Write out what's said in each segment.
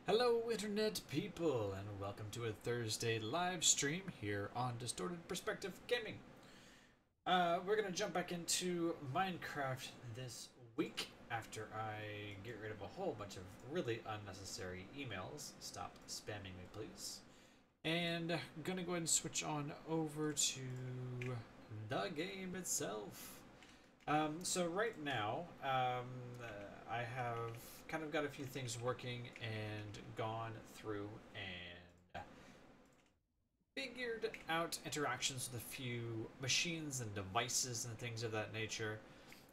Hello internet people, and welcome to a Thursday live stream here on Distorted Perspective Gaming. We're gonna jump back into Minecraft this week after I get rid of a whole bunch of really unnecessary emails. Stop spamming me, please. And I'm gonna go ahead and switch on over to the game itself. So right now, I have kind of got a few things working and gone through and figured out interactions with a few machines and devices and things of that nature.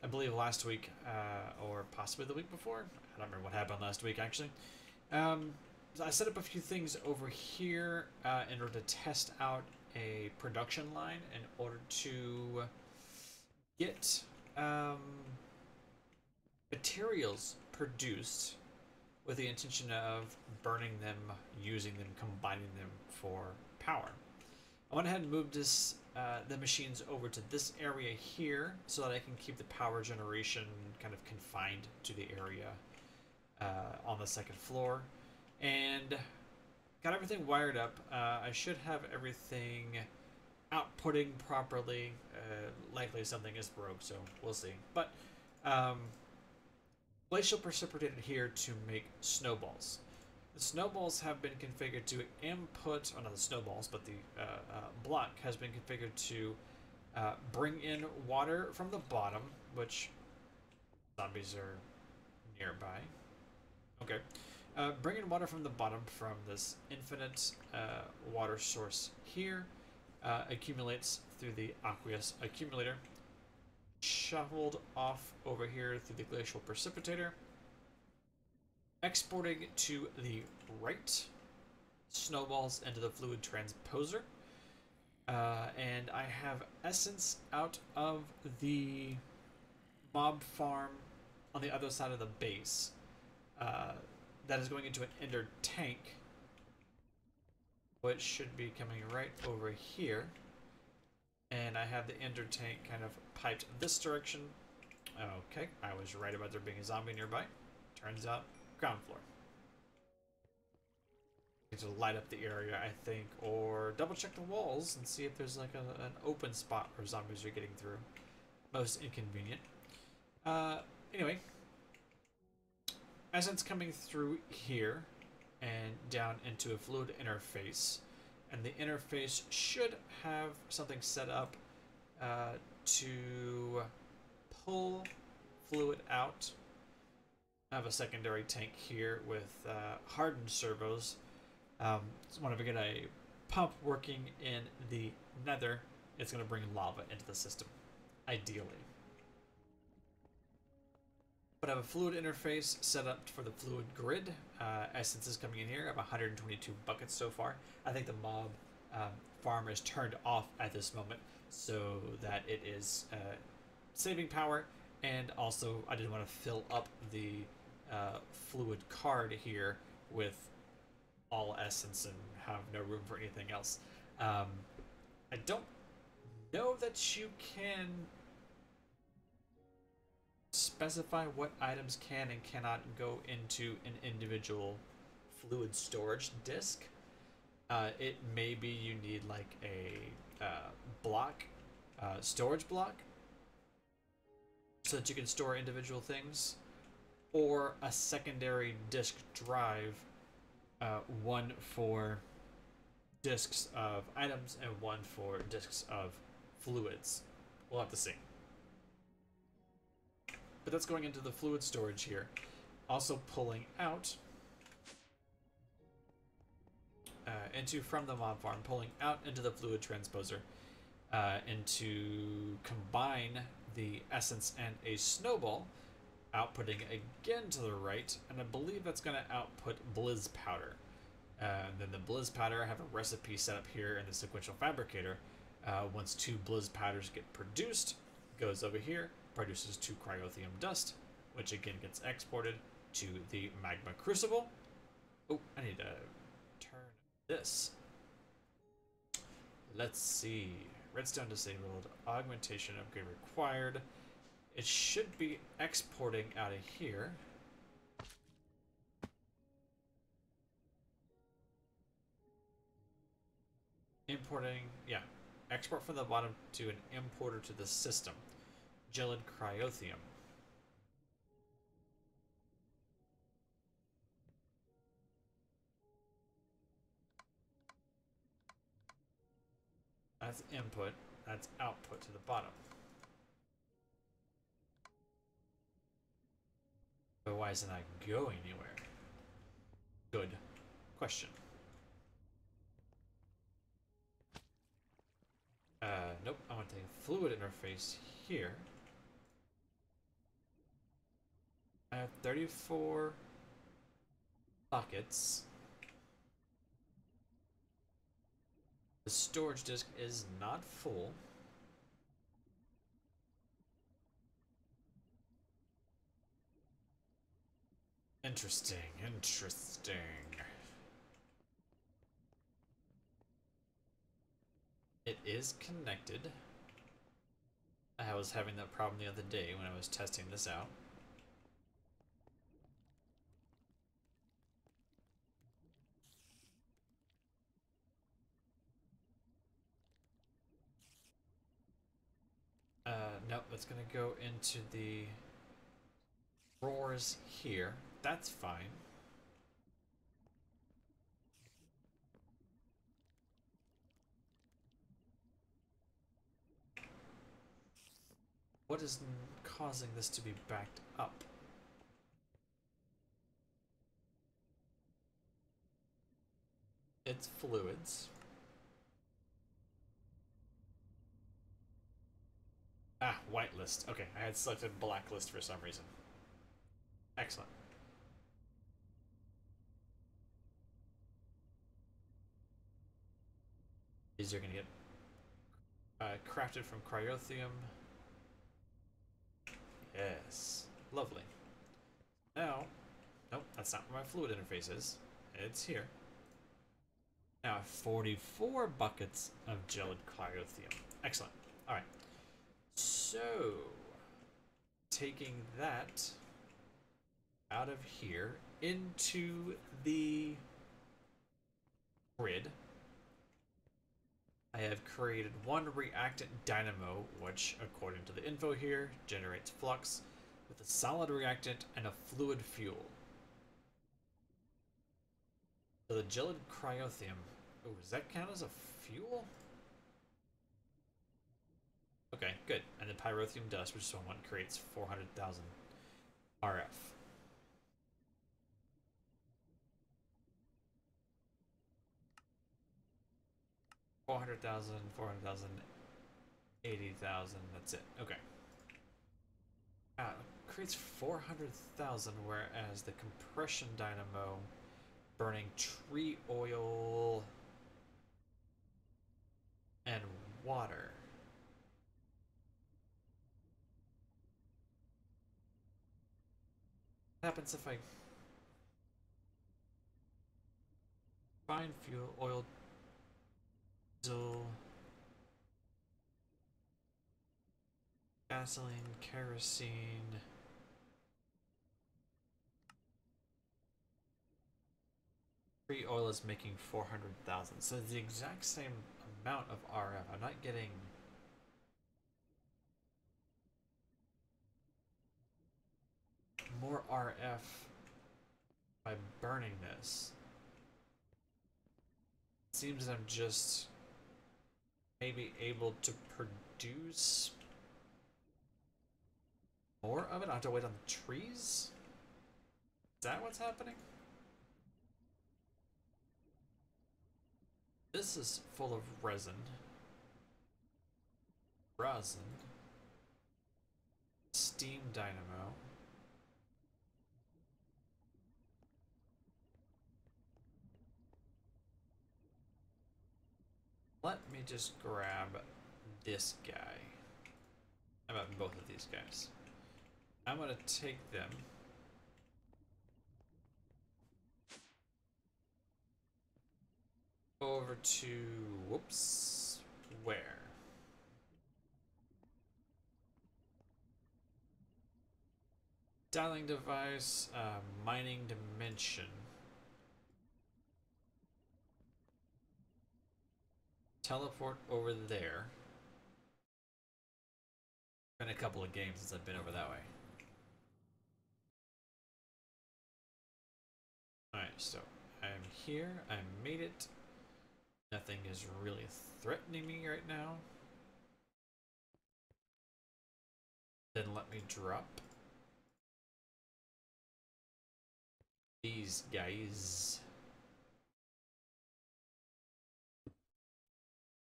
I believe last week, or possibly the week before, I don't remember what happened last week actually. So I set up a few things over here in order to test out a production line in order to get materials produced with the intention of burning them, using them, combining them for power. I went ahead and moved the machines over to this area here so that I can keep the power generation kind of confined to the area on the second floor, and got everything wired up. I should have everything outputting properly. Likely something is broke, so we'll see. But glacial precipitated here to make snowballs. The snowballs have been configured to input, or not the snowballs, but the block has been configured to bring in water from the bottom, which zombies are nearby. Okay. Bring in water from the bottom from this infinite water source here. Accumulates through the aqueous accumulator, shuffled off over here through the glacial precipitator, exporting to the right, snowballs into the fluid transposer, and I have essence out of the mob farm on the other side of the base that is going into an ender tank, which should be coming right over here. And I have the ender tank kind of piped this direction. Okay, I was right about there being a zombie nearby. Turns out, ground floor. Need to light up the area, I think, or double check the walls and see if there's like an open spot where zombies are getting through. Most inconvenient. Anyway, essence coming through here and down into a fluid interface, and the interface should have something set up to pull fluid out. I have a secondary tank here with hardened servos. So whenever I get a pump working in the nether, it's going to bring lava into the system, ideally. But I have a fluid interface set up for the fluid grid. Essence is coming in here. I have 122 buckets so far. I think the mob farm is turned off at this moment so that it is saving power, and also I didn't want to fill up the fluid card here with all essence and have no room for anything else. I don't know that you can specify what items can and cannot go into an individual fluid storage disk. It may be you need like a block, storage block, so that you can store individual things, or a secondary disk drive, one for disks of items and one for disks of fluids. We'll have to see. But that's going into the fluid storage here. Also pulling out from the mob farm, pulling out into the fluid transposer, and to combine the essence and a snowball, outputting again to the right, and I believe that's going to output blizz powder. And then the blizz powder, I have a recipe set up here in the sequential fabricator. Once 2 blizz powders get produced, goes over here, produces 2 cryotheum dust, which again gets exported to the magma crucible. Oh, I need to turn this. Let's see. Redstone disabled. Augmentation upgrade required. It should be exporting out of here. Importing, yeah. Export from the bottom to an importer to the system. Gelid cryothium. That's input. That's output to the bottom. But why isn't that going anywhere? Good question. Nope. I want to take a fluid interface here. I have 34 buckets. The storage disk is not full. Interesting, interesting. It is connected. I was having that problem the other day when I was testing this out. Nope, it's gonna go into the drawers here. That's fine. What is causing this to be backed up? It's fluids. Ah, whitelist. Okay, I had selected blacklist for some reason. Excellent. These are going to get crafted from cryothium. Yes. Lovely. Now, nope, that's not where my fluid interface is. It's here. Now, 44 buckets of gelid cryothium. Excellent. Alright. So, taking that out of here into the grid, I have created one reactant dynamo, which, according to the info here, generates flux with a solid reactant and a fluid fuel. So the gelid cryothium, oh, does that count as a fuel? Okay, good. And the pyrotheum dust, which is one creates 400,000 RF. $400,000, 400,000, 80,000. That's it. Okay. It creates 400,000, whereas the compression dynamo burning tree oil and water. What happens if I find fuel, oil, diesel, gasoline, kerosene? Tree oil is making 400,000, so it's the exact same amount of RF. I'm not getting more RF by burning this. It seems I'm just maybe able to produce more of it. I have to wait on the trees? Is that what's happening? This is full of resin. Resin. Steam dynamo. Let me just grab this guy. How about both of these guys? I'm gonna take them. Over to, whoops, where? Dialing device, mining dimension. teleport over there. Been a couple of games since I've been over that way. Alright, so I'm here. I made it. Nothing is really threatening me right now. Then let me drop these guys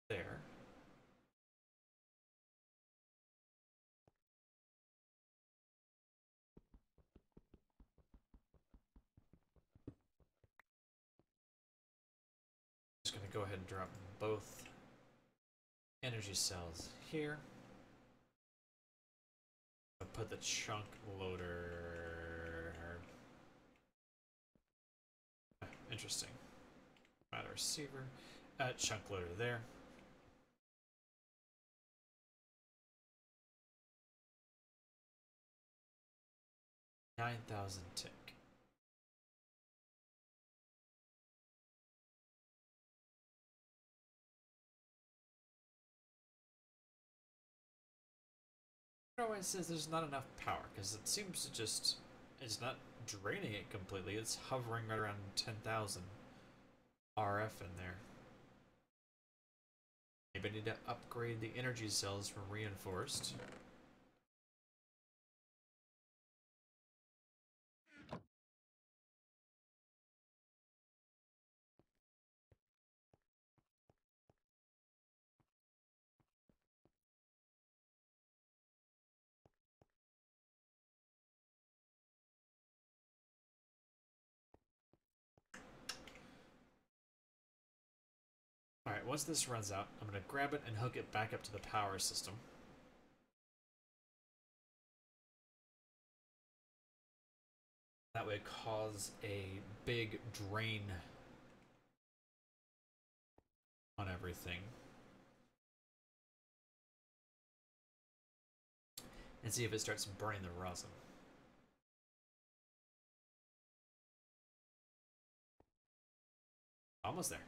there. Just gonna go ahead and drop both energy cells here. I'll put the chunk loader. Interesting. Matter receiver. Chunk loader there. $9,000 tick. It always says there's not enough power because it seems to just, it's not draining it completely, it's hovering right around 10,000 RF in there. Maybe I need to upgrade the energy cells from reinforced. Alright, once this runs out, I'm going to grab it and hook it back up to the power system. That would cause a big drain on everything. And see if it starts burning the rosin. Almost there.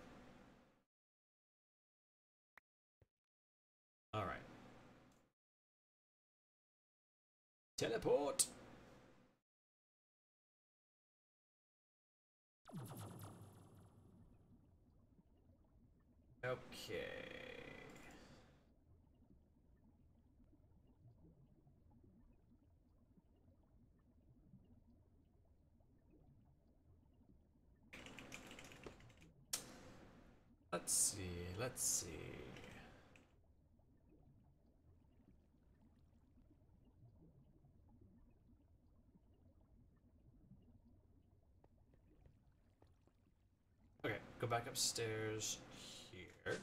Alright. Teleport! Okay. Let's see, let's see. Okay, go back upstairs here.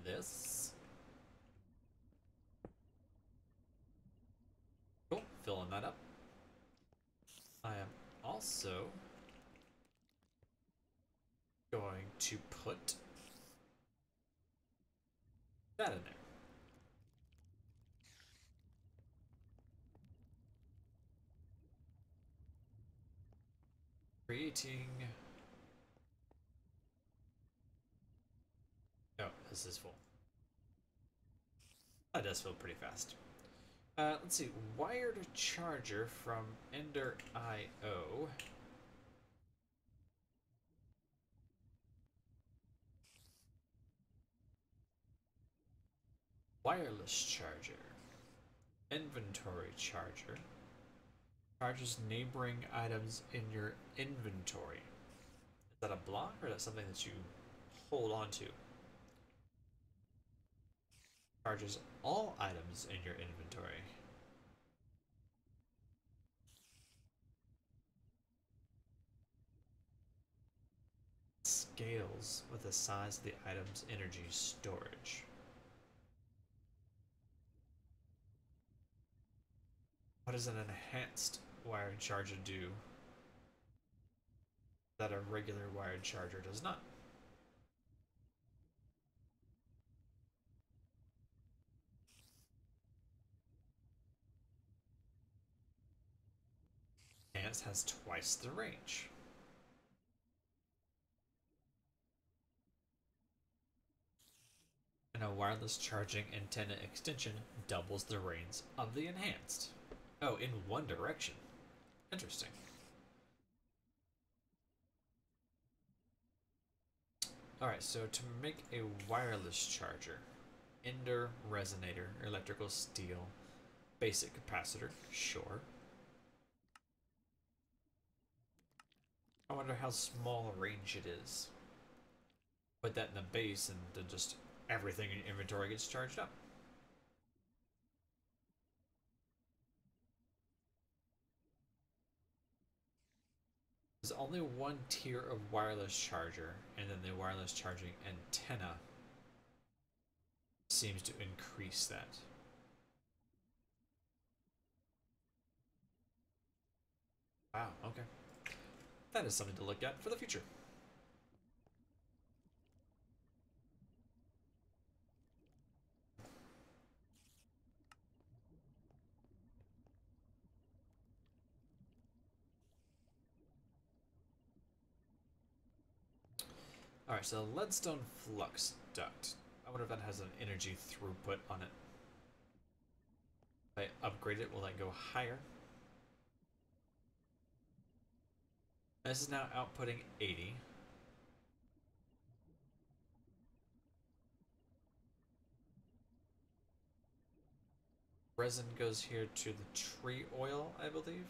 This. Cool, filling that up. I am also going to put that in there. Creating. Oh, this is full. That does fill pretty fast. Let's see. Wired charger from Ender IO. Wireless charger. Inventory charger. Charges neighboring items in your inventory. Is that a block or is that something that you hold on to? Charges all items in your inventory. Scales with the size of the item's energy storage. What does an enhanced wired charger do that a regular wired charger does not? Enhanced has twice the range. and a wireless charging antenna extension doubles the range of the enhanced. Oh, in one direction. Interesting. Alright, so to make a wireless charger, Ender resonator, electrical steel, basic capacitor, sure. I wonder how small a range it is. Put that in the base and then just everything in inventory gets charged up. There's only one tier of wireless charger, and then the wireless charging antenna seems to increase that. Wow, okay. That is something to look at for the future. Alright, so leadstone flux duct. I wonder if that has an energy throughput on it. If I upgrade it, will that go higher? This is now outputting 80. Resin goes here to the tree oil, I believe.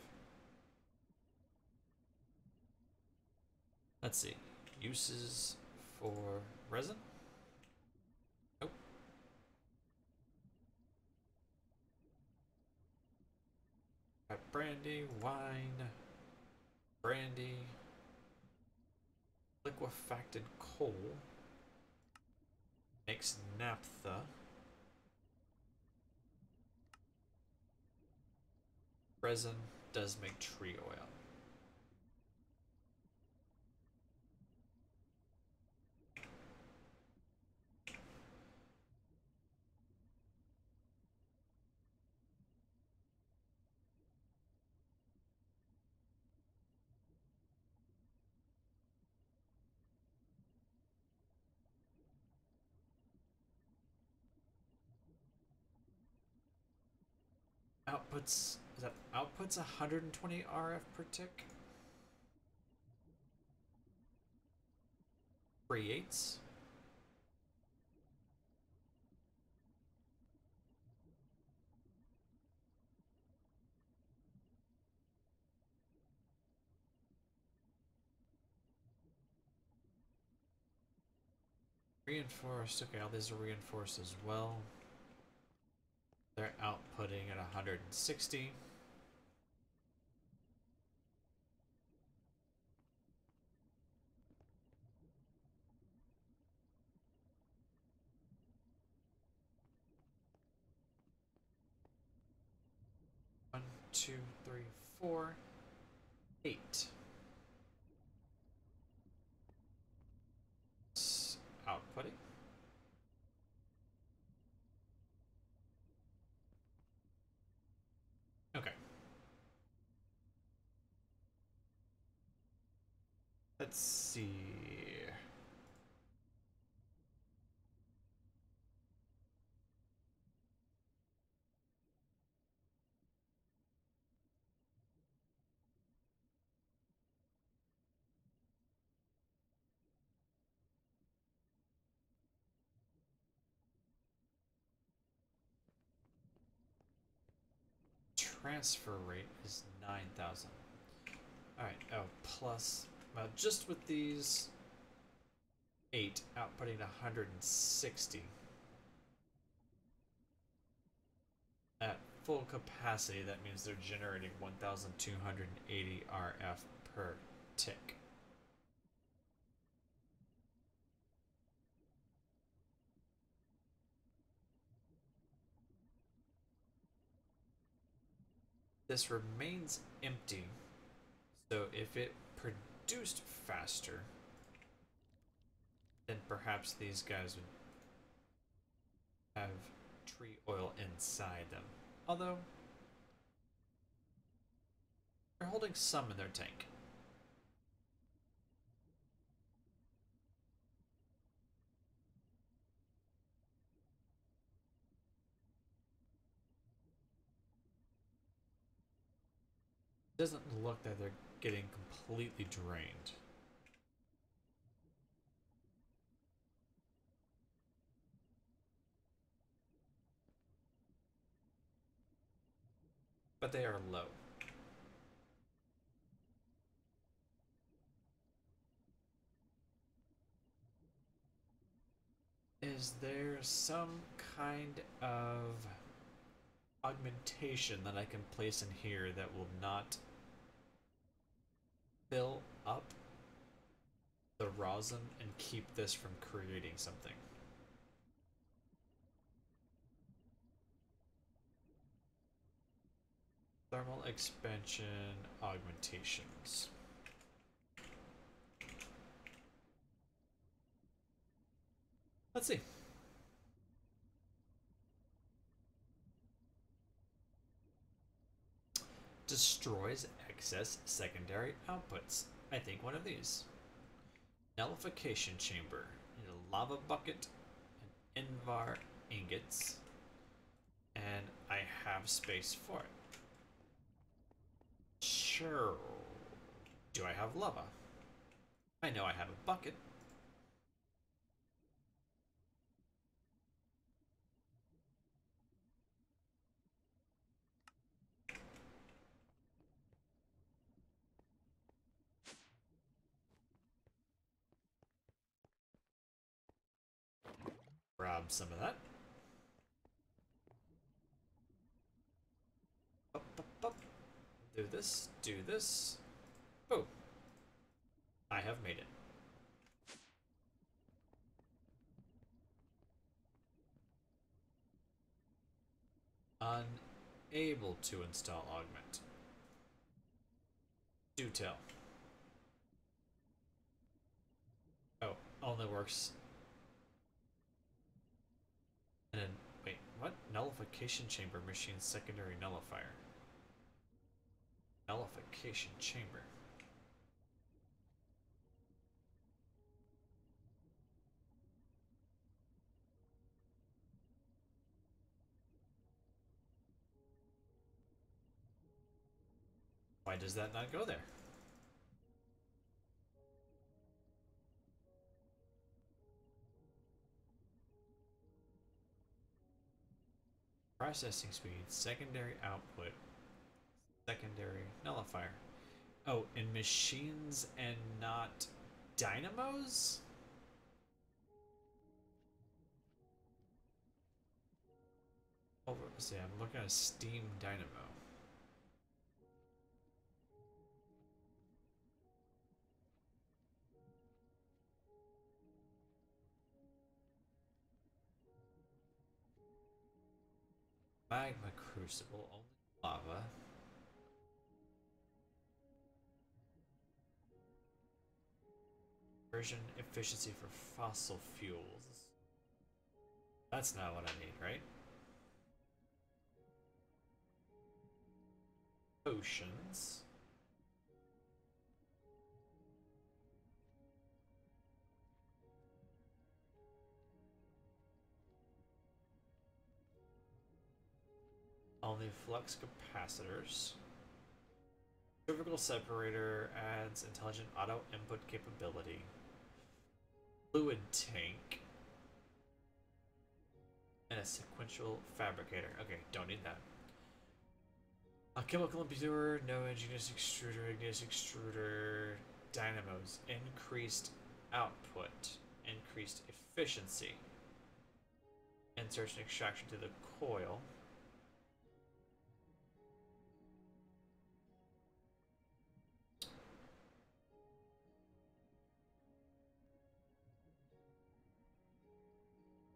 Let's see. Uses for resin? Nope. Got brandy, wine, brandy, liquefacted coal, makes naphtha, resin does make tree oil. Outputs, is that outputs 120 RF per tick? Creates? Reinforced, okay, all these are reinforced as well. They're outputting at 160. One, two, three, four, 8. It's outputting. Okay. Let's see. Transfer rate is 9,000. Alright, oh, plus, well, just with these 8 outputting 160. At full capacity, that means they're generating 1,280 RF per tick. This remains empty, so if it produced faster, then perhaps these guys would have tree oil inside them. Although, they're holding some in their tank. Doesn't look that they're getting completely drained. But they are low. Is there some kind of augmentation that I can place in here that will not fill up the rosin and keep this from creating something? Thermal expansion augmentations. Let's see. Destroys excess secondary outputs. I think one of these. Nullification chamber. Need a lava bucket, an Invar ingots, and I have space for it. Sure. Do I have lava? I know I have a bucket. Grab some of that. Up, up, up. Do this, do this. Oh. I have made it. Unable to install augment. Do tell. Oh, only works. And then, wait, what? Nullification chamber machine secondary nullifier. Nullification chamber. Why does that not go there? Processing speed, secondary output, secondary nullifier. Oh, in machines and not dynamos? Oh, let's see, I'm looking at a Steam dynamo. Magma crucible, only lava. Version efficiency for fossil fuels. That's not what I need, right? Potions. Only flux capacitors. Cervical separator adds intelligent auto input capability. Fluid tank. And a sequential fabricator. Okay, don't need that. A chemical imputer, no ingenious extruder, dynamos, increased output, increased efficiency, insertion extraction to the coil.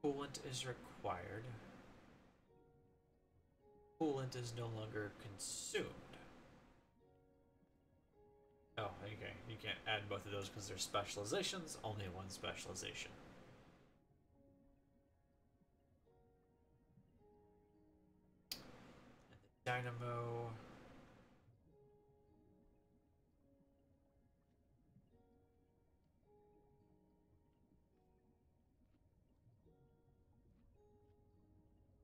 Coolant is required. Coolant is no longer consumed. Oh, okay. You can't add both of those because they're specializations. Only one specialization. And the dynamo.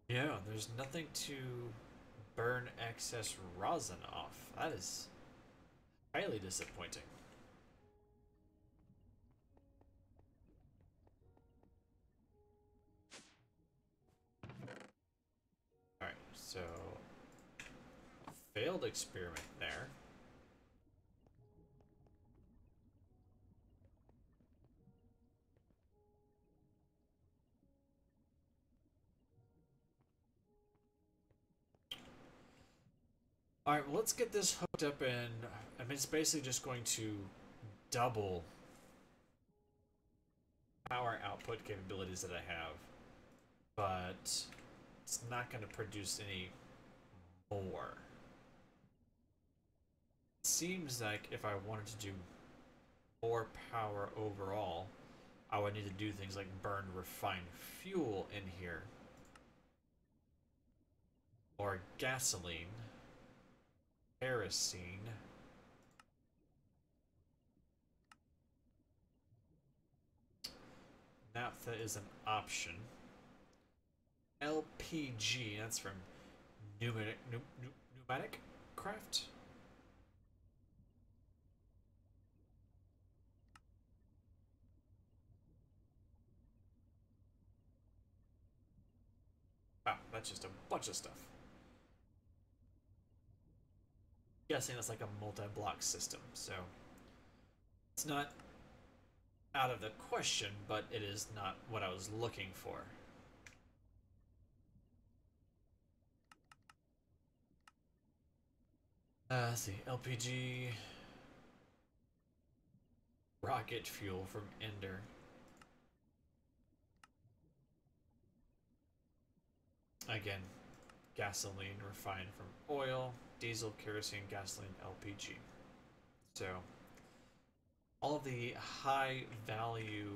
Yeah, there's nothing to burn excess rosin off. That is Highly disappointing. Alright, so failed experiment there. Alright, well, let's get this hooked up, and I mean, it's basically just going to double power output capabilities that I have, but it's not going to produce any more. It seems like if I wanted to do more power overall, I would need to do things like burn refined fuel in here, or gasoline, kerosene, naphtha is an option, LPG, that's from pneumatic craft. Wow, that's just a bunch of stuff. Guessing that's like a multi-block system, so it's not out of the question, but it is not what I was looking for. Let's see, LPG, rocket fuel from Ender. Again, gasoline refined from oil, diesel, kerosene, gasoline, LPG. So, all of the high value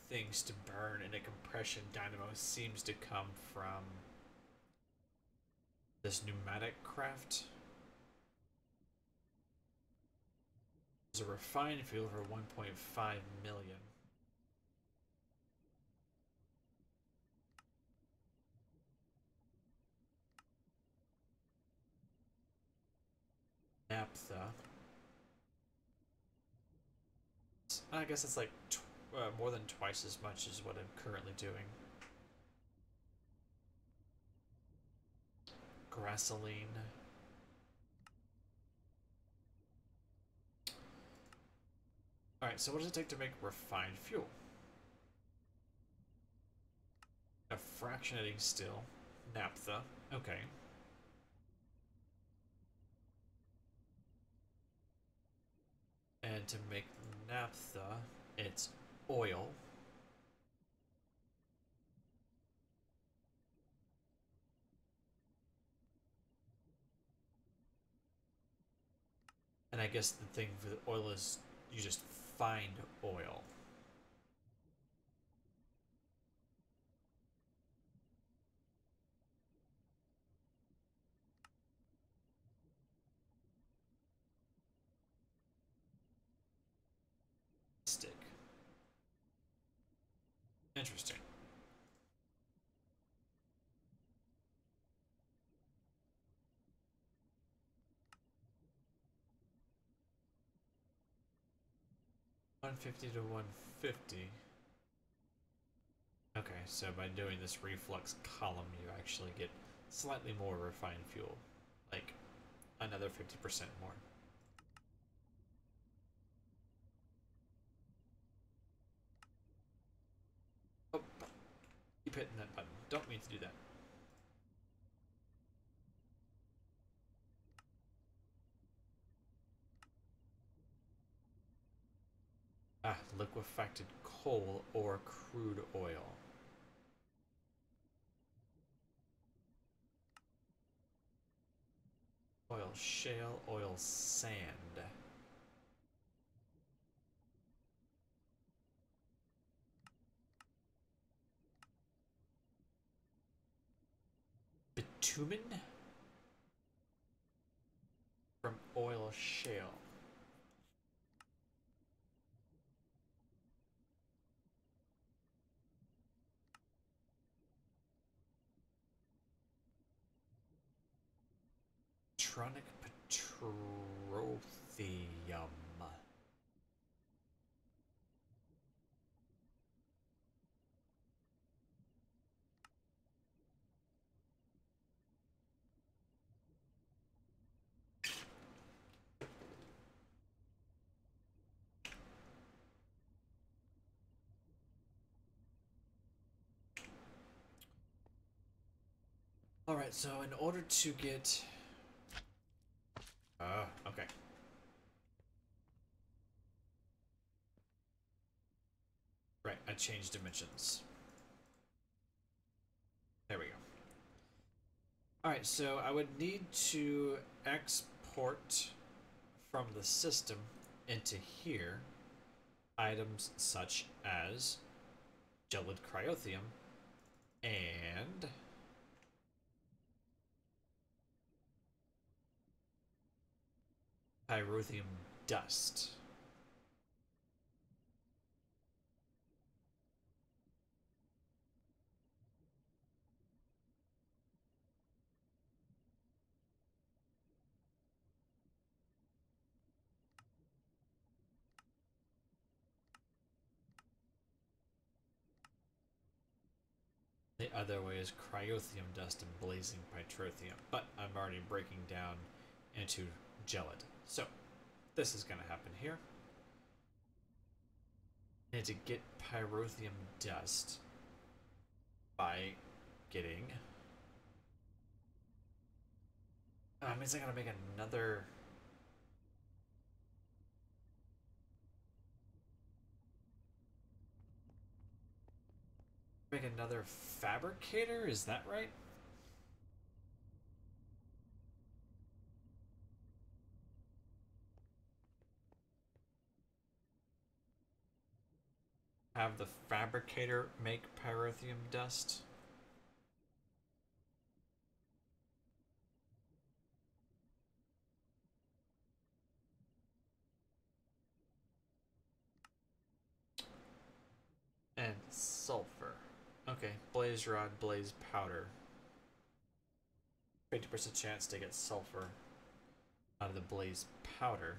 things to burn in a compression dynamo seems to come from this pneumatic craft. There's a refined fuel for 1.5 million. Naphtha. I guess it's like more than twice as much as what I'm currently doing. Gasoline. Alright, so what does it take to make refined fuel? A fractionating still. Naphtha. Okay. And to make naphtha, it's oil. And I guess the thing for the oil is you just find oil. Stick. Interesting. $150 to $150. Okay, so by doing this reflux column, you actually get slightly more refined fuel, like another 50% more. Oh, keep hitting that button. Don't mean to do that. Ah, liquefied coal or crude oil. Oil shale, oil sand. Bitumen from oil shale. Electronic petroleum. Alright, so in order to get... okay. Right, I changed dimensions. There we go. Alright, so I would need to export from the system into here items such as gelid cryothium and pyrotheum dust. The other way is cryothium dust and blazing pyrotheum, but I'm already breaking down into gelid. So this is going to happen here. And to get pyrotheum dust by getting... means I gotta make another... Make another fabricator? Is that right? Have the fabricator make pyrotheum dust? And sulfur. Okay, blaze rod, blaze powder. 50% chance to get sulfur out of the blaze powder.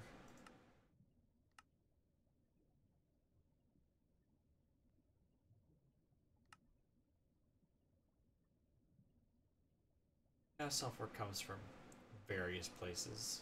Yeah, sulfur comes from various places.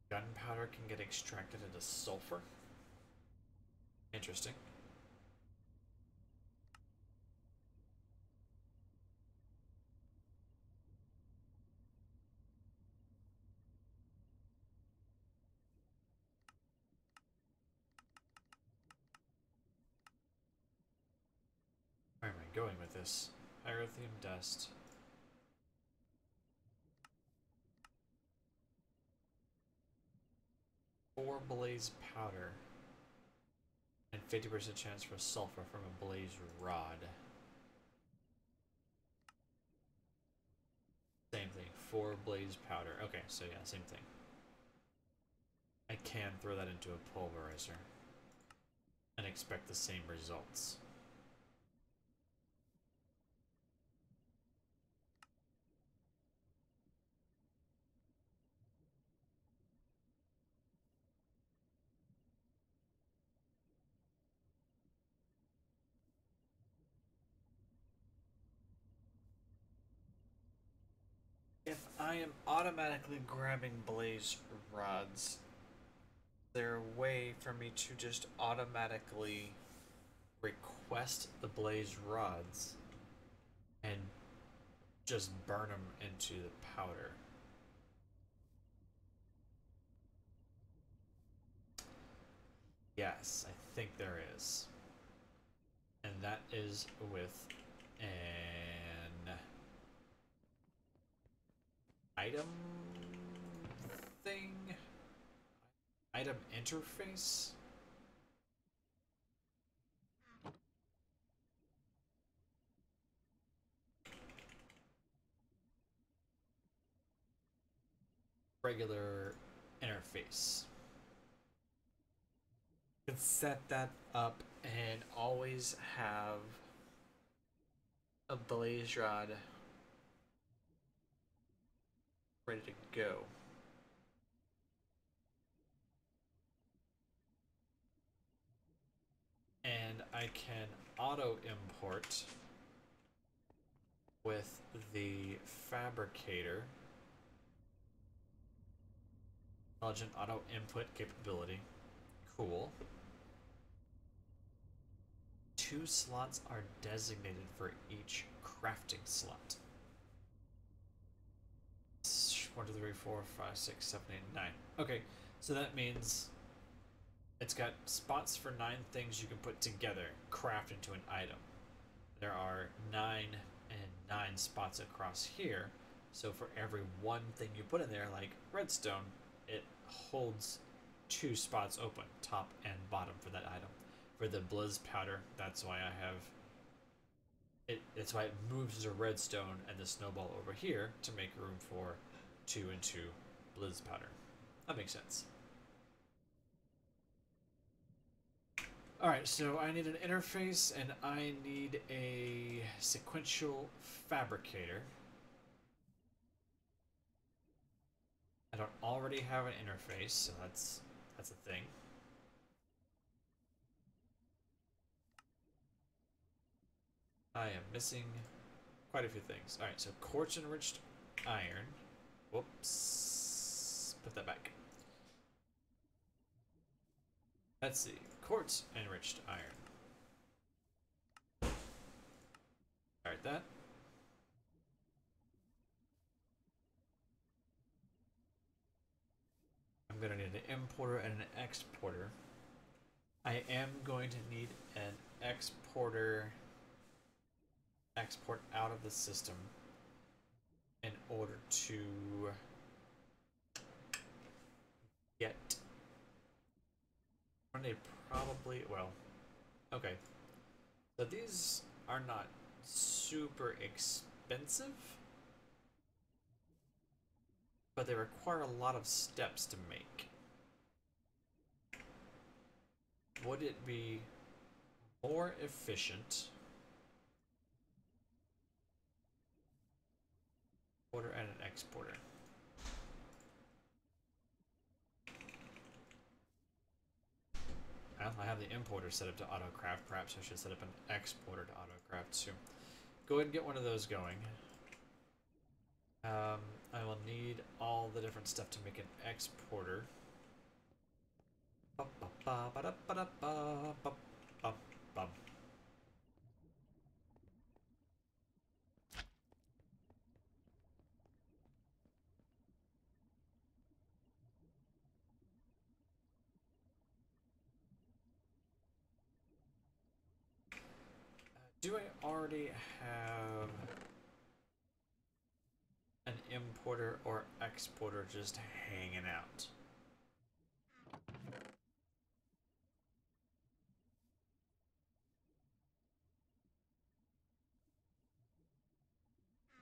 Gunpowder can get extracted into sulfur. Interesting. Where am I going with this? Pyrotheum dust. Or blaze powder. And 50% chance for sulfur from a blaze rod. Same thing. 4 blaze powder. Okay, so yeah, same thing. I can throw that into a pulverizer and expect the same results. If I am automatically grabbing blaze rods, is there a way for me to just automatically request the blaze rods and just burn them into the powder? Yes, I think there is. And that is with an item thing? Item interface? regular interface. You can set that up and always have a blaze rod ready to go. And I can auto import with the fabricator. Intelligent auto input capability. Cool. 2 slots are designated for each crafting slot. 1, 2, 3, 4, 5, 6, 7, 8, 9. Okay, so that means it's got spots for 9 things you can put together, craft into an item. There are 9 and 9 spots across here, so for every 1 thing you put in there, like redstone, it holds 2 spots open, top and bottom, for that item. For the blizz powder, that's why I have it. That's why it moves as a redstone and the snowball over here to make room for 2 and 2 blizz powder. That makes sense. Alright, so I need an interface and I need a sequential fabricator. I don't already have an interface, so that's a thing. I am missing quite a few things. Alright, so quartz enriched iron. Whoops. Put that back. Let's see. Quartz enriched iron. Alright, that. I'm going to need an importer and an exporter. I am going to need an exporter export out of the system in order to get probably, well, okay, so these are not super expensive, but they require a lot of steps to make. Would it be more efficient importer and an exporter? Well, I have the importer set up to autocraft. Perhaps I should set up an exporter to autocraft too. Go ahead and get one of those going. I will need all the different stuff to make an exporter. Do I already have an importer or exporter just hanging out?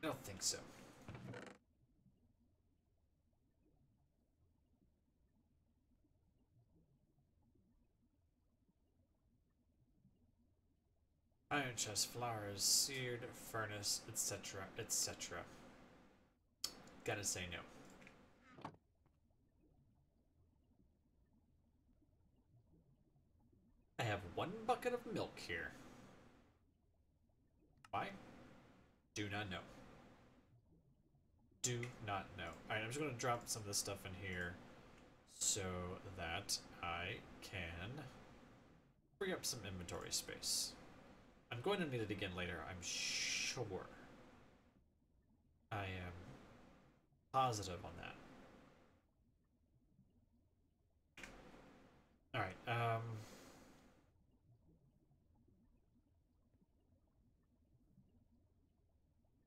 I don't think so. Iron chest, flowers, seared furnace, etc., etc. Gotta say no. I have 1 bucket of milk here. Why? Do not know. Do not know. Alright, I'm just going to drop some of this stuff in here so that I can free up some inventory space. I'm going to need it again later, I'm sure. I am positive on that. Alright,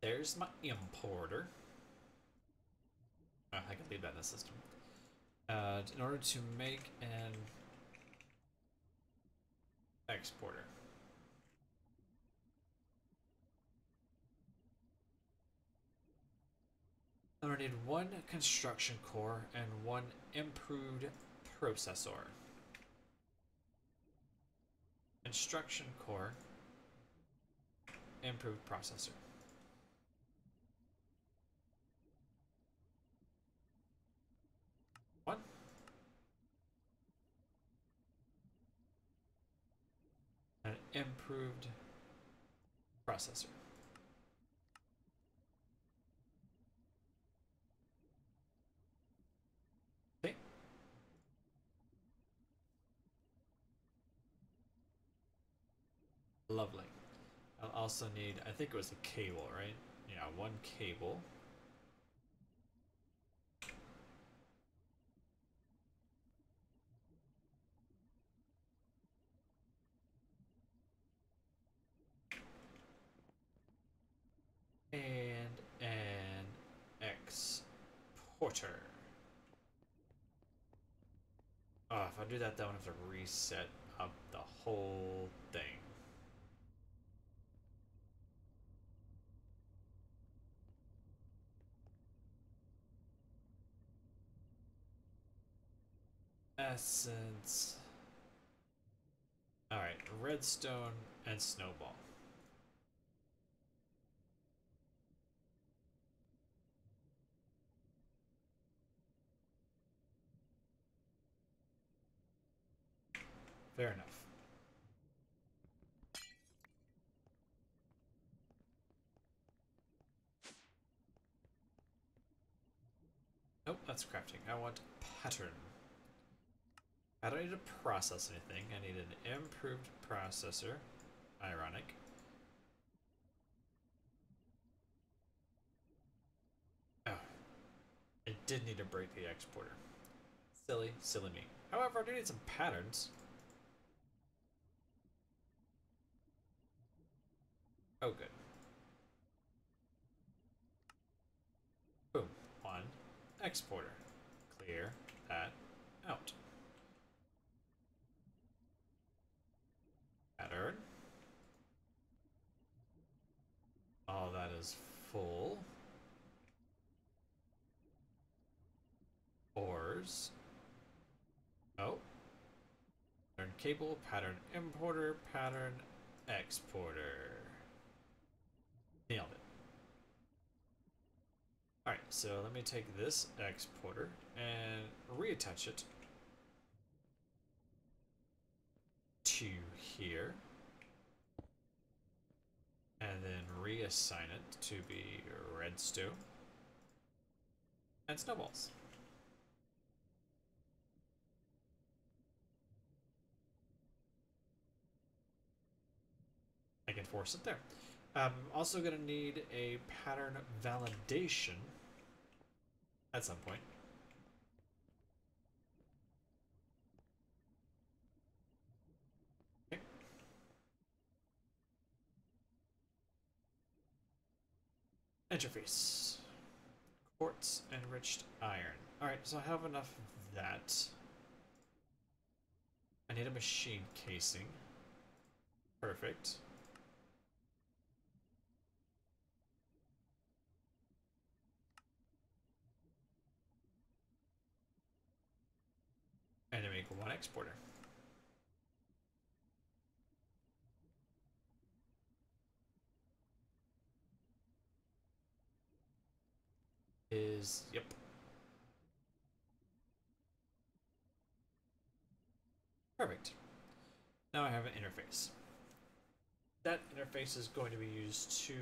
there's my importer. Oh, I can leave that in the system. In order to make an exporter. I'm gonna need one construction core and one improved processor. Construction core, improved processor. One. An improved processor. Okay. Lovely. I'll also need, I think it was a cable, right? Yeah, one cable. And an exporter. Oh, if I do that, then I have to reset up the whole thing. Essence. Alright, redstone and snowball. Fair enough. Nope, that's crafting. I want pattern. I don't need to process anything. I need an improved processor. Ironic. Oh. It did need to break the exporter. Silly, silly me. However, I do need some patterns. Oh, good. Boom. One. Exporter. Clear that out. Pattern. All that is full. Ores. Oh. Pattern cable, pattern importer, pattern exporter. Nailed it. Alright, so let me take this exporter and reattach it to here. And then reassign it to be redstone and snowballs. I can force it there. I'm also going to need a pattern validation at some point. Okay. Interface. Quartz enriched iron. Alright, so I have enough of that. I need a machine casing. Perfect. And to make one exporter. Yep. Perfect. Now I have an interface. That interface is going to be used to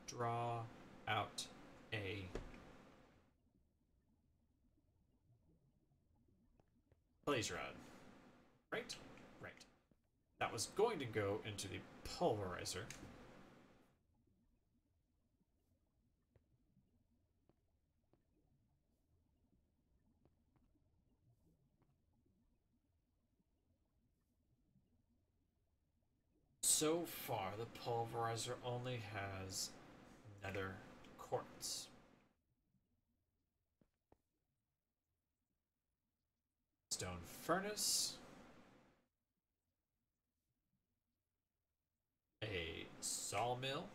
draw out a blaze rod. Right? Right. That was going to go into the pulverizer. So far, the pulverizer only has nether quartz. Stone furnace. A sawmill.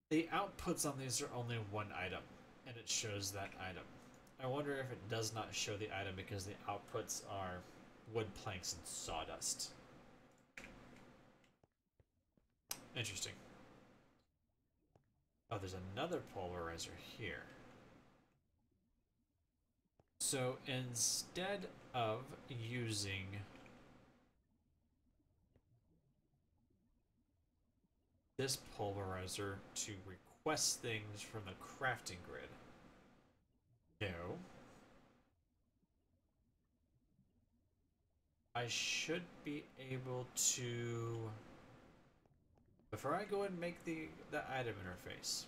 The outputs on these are only one item, and it shows that item. I wonder if it does not show the item because the outputs are wood planks and sawdust. Interesting. Oh, there's another polarizer here. So instead of using this polarizer to request things from the crafting grid, no, I should be able to, before I go and make the item interface,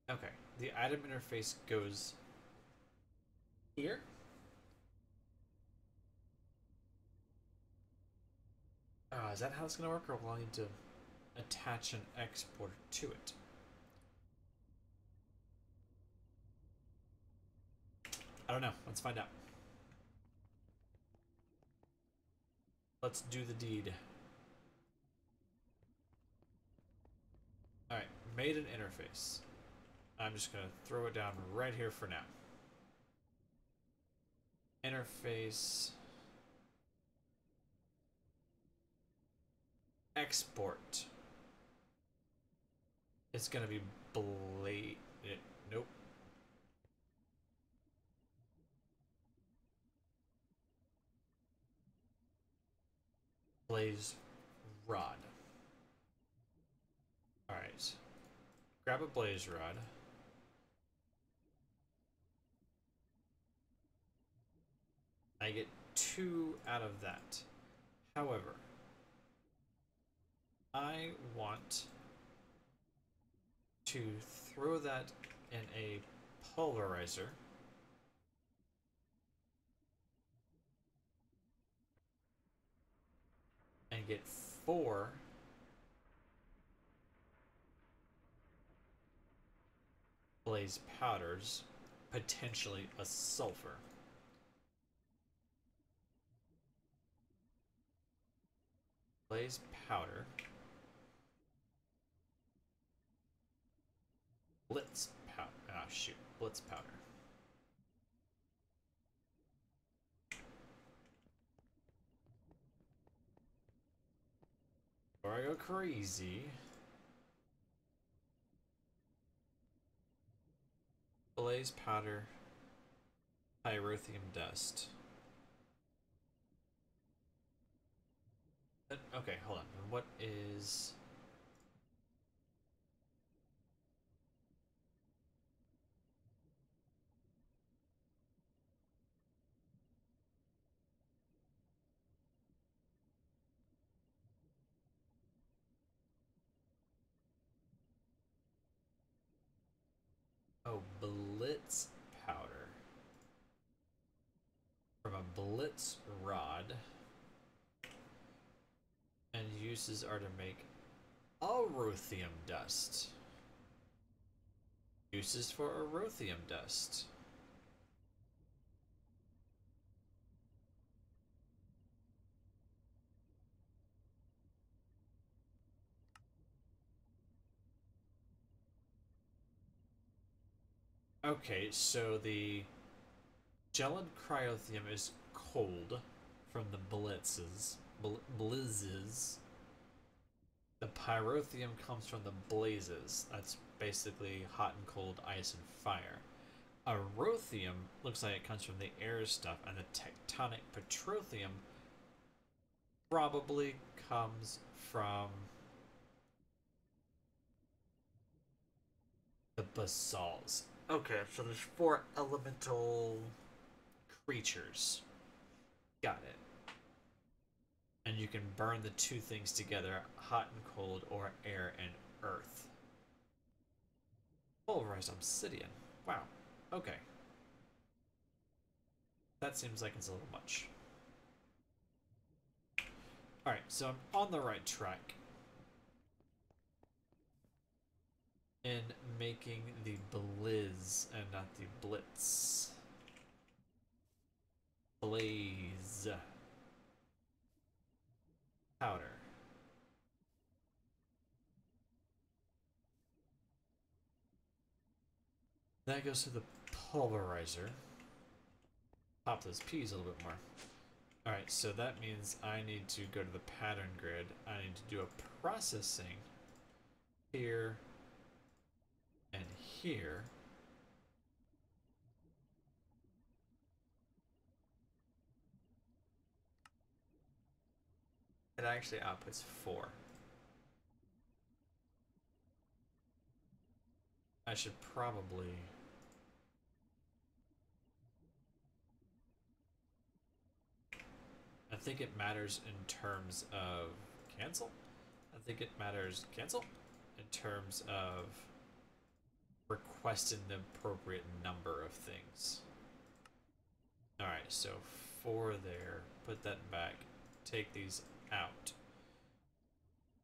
okay, the item interface goes here. Is that how it's going to work, or will I need to attach an exporter to it? I don't know. Let's find out. Let's do the deed. Alright, made an interface. I'm just going to throw it down right here for now. Interface. Export. It's going to be blade. Nope. Blaze rod. Alright. Grab a blaze rod. I get 2 out of that. However, I want to throw that in a polarizer. And get 4 blaze powders, potentially a sulfur. Blaze powder. Blitz powder. Ah, shoot. Blitz powder. Before I go crazy, blaze powder, pyrotheum dust. Okay, hold on. What is... Oh, blitz powder. From a blitz rod. And uses are to make pyrotheum dust. Uses for pyrotheum dust. Okay, so the gelid cryotheum is cold from the blizzes. The pyrotheum comes from the blazes. That's basically hot and cold, ice and fire. Pyrotheum looks like it comes from the air stuff, and the tectonic petrotheum probably comes from the basalts. Okay, so there's 4 elemental creatures. Got it. And you can burn the 2 things together, hot and cold, or air and earth. Pulverized obsidian. Wow. Okay. That seems like it's a little much. Alright, so I'm on the right track in making the blizz and not the blitz. Blaze powder. That goes to the pulverizer. Pop those P's a little bit more. Alright, so that means I need to go to the pattern grid. I need to do a processing here and here. It actually outputs 4. I should probably... I think it matters in terms of cancel. I think it matters cancel in terms of requesting the appropriate number of things. Alright, so 4 there. Put that back. Take these out.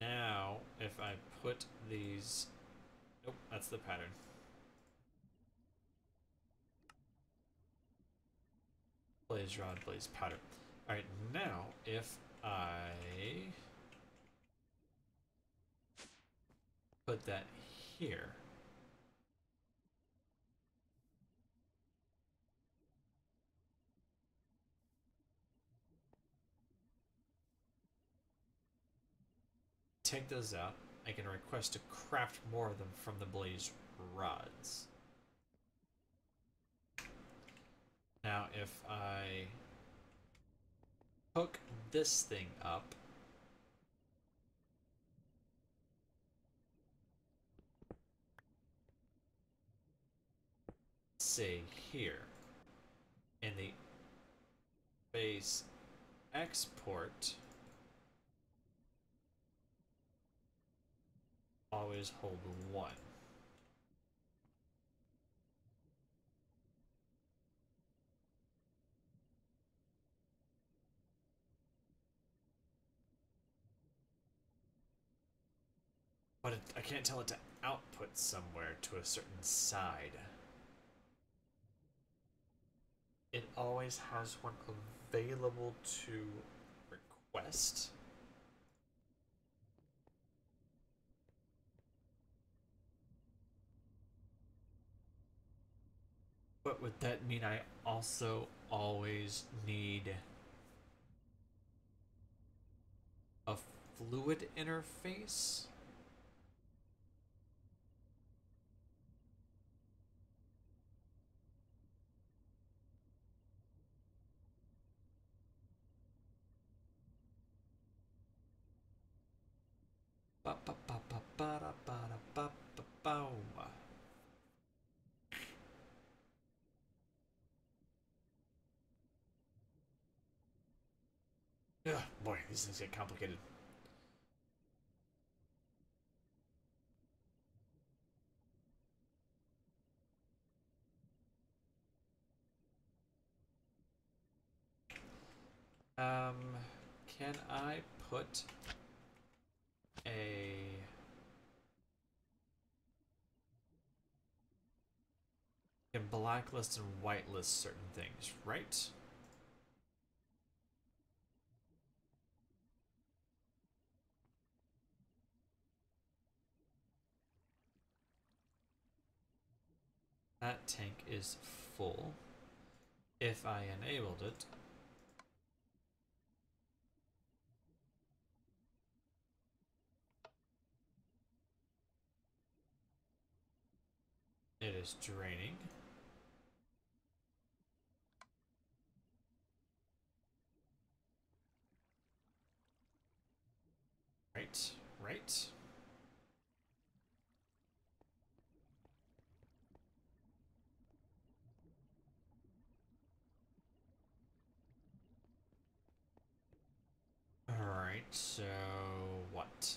Now, if I put these... Nope, that's the pattern. Blaze rod, blaze powder. Alright, now if I put that here, take those out, I can request to craft more of them from the blaze rods. Now if I hook this thing up, say here, in the base export, always hold 1. But I can't tell it to output somewhere to a certain side. It always has one available to request. But would that mean I also always need a fluid interface? Ba ba ba ba ba da ba da ba ba ba. Ugh, boy, these things get complicated. Can I put a... can blacklist and whitelist certain things, right? That tank is full. If I enabled it, it is draining. Right, right. Alright, so what?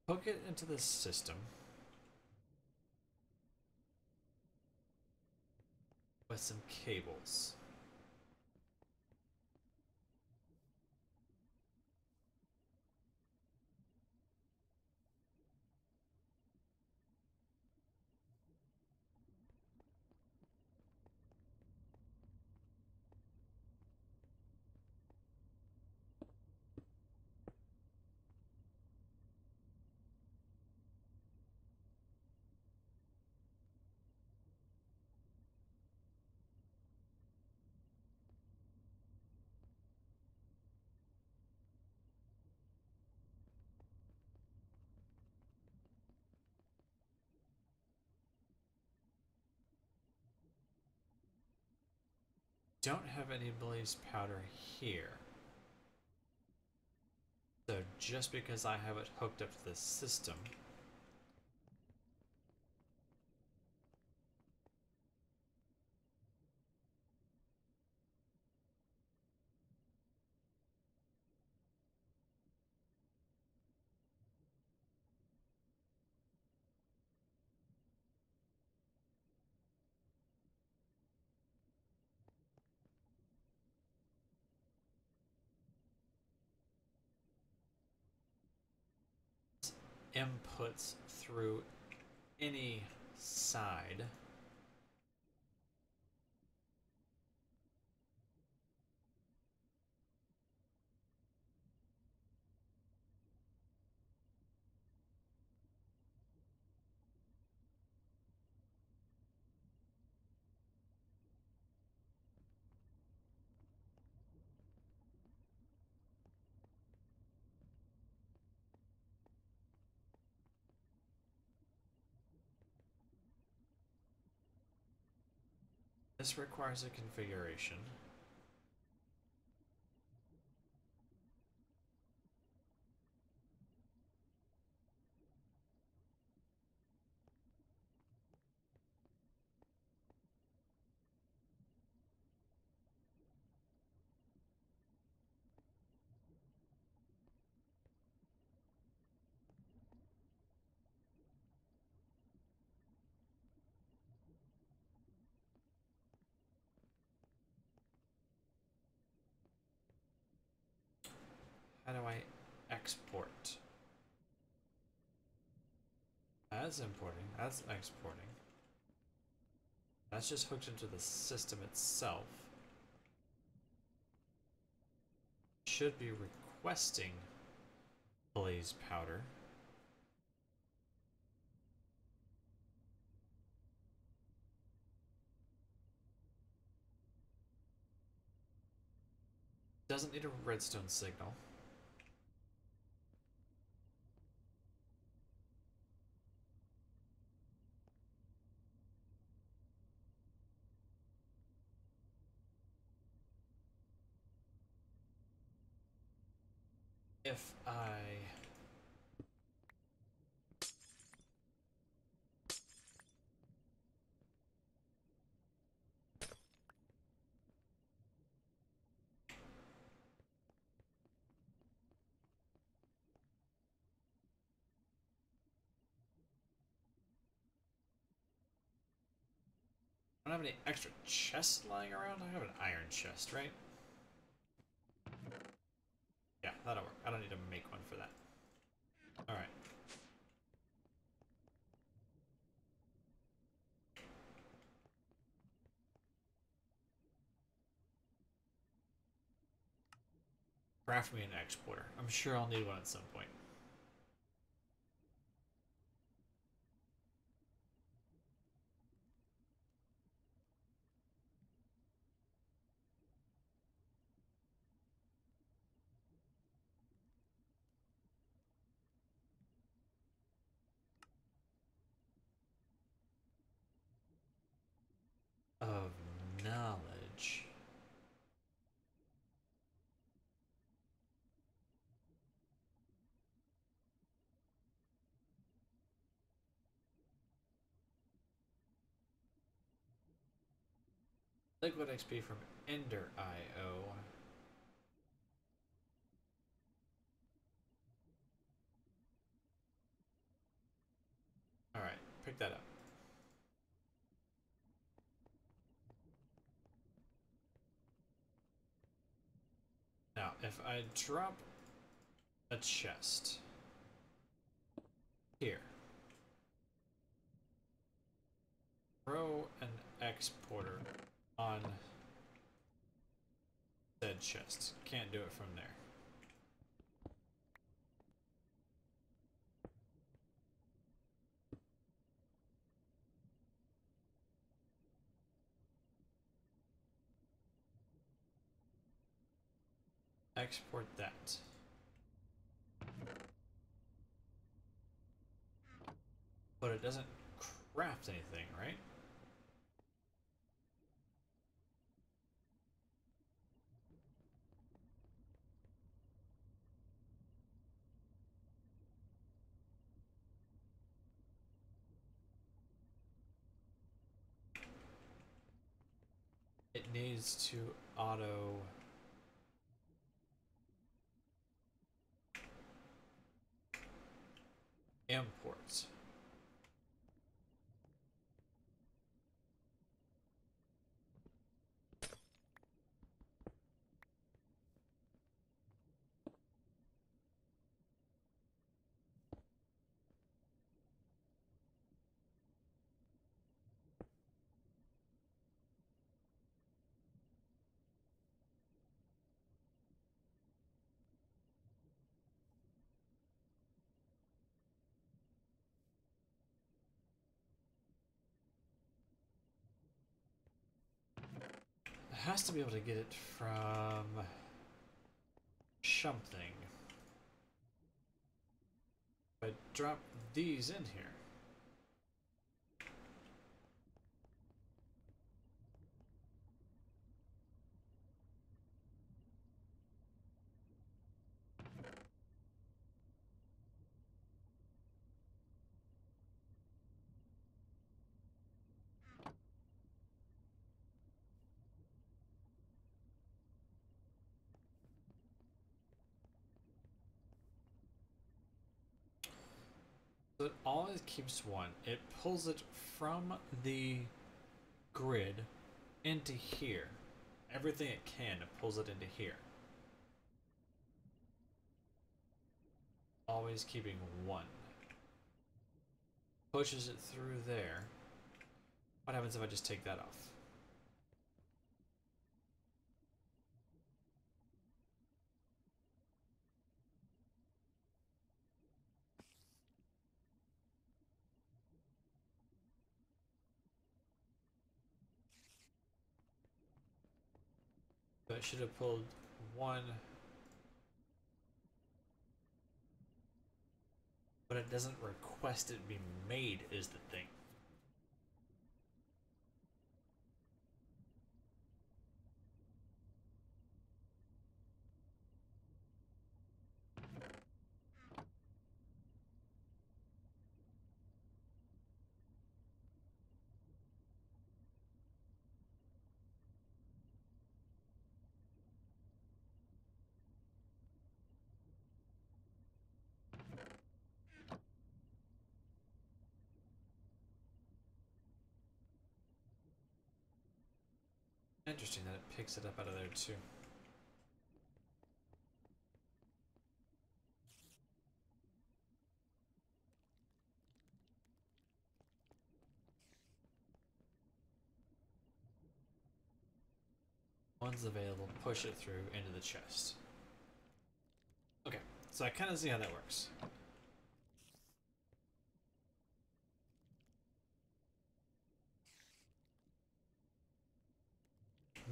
Hook it into the system. with some cables. Don't have any blaze powder here. So just because I have it hooked up to the system, inputs through any side. This requires a configuration. How do I export? That's importing, that's exporting. That's just hooked into the system itself. Should be requesting blaze powder. Doesn't need a redstone signal. If I don't have any extra chests lying around, I have an iron chest, right? Yeah, that'll work. I don't need to make one for that. Alright. Craft me an exporter. I'm sure I'll need one at some point. Of knowledge. Liquid XP from Ender IO. Alright, pick that up. if I drop a chest here, throw an exporter on said chest, can't do it from there. Export that. But it doesn't craft anything, right? It needs to auto import. It has to be able to get it from something. But drop these in here. So it always keeps one. It pulls it from the grid into here. Everything it can, it pulls it into here. Always keeping one. Pushes it through there. What happens if I just take that off? But it should have pulled one. But it doesn't request it be made is the thing. Interesting that it picks it up out of there too. One's available, push it through into the chest. Okay, so I kind of see how that works.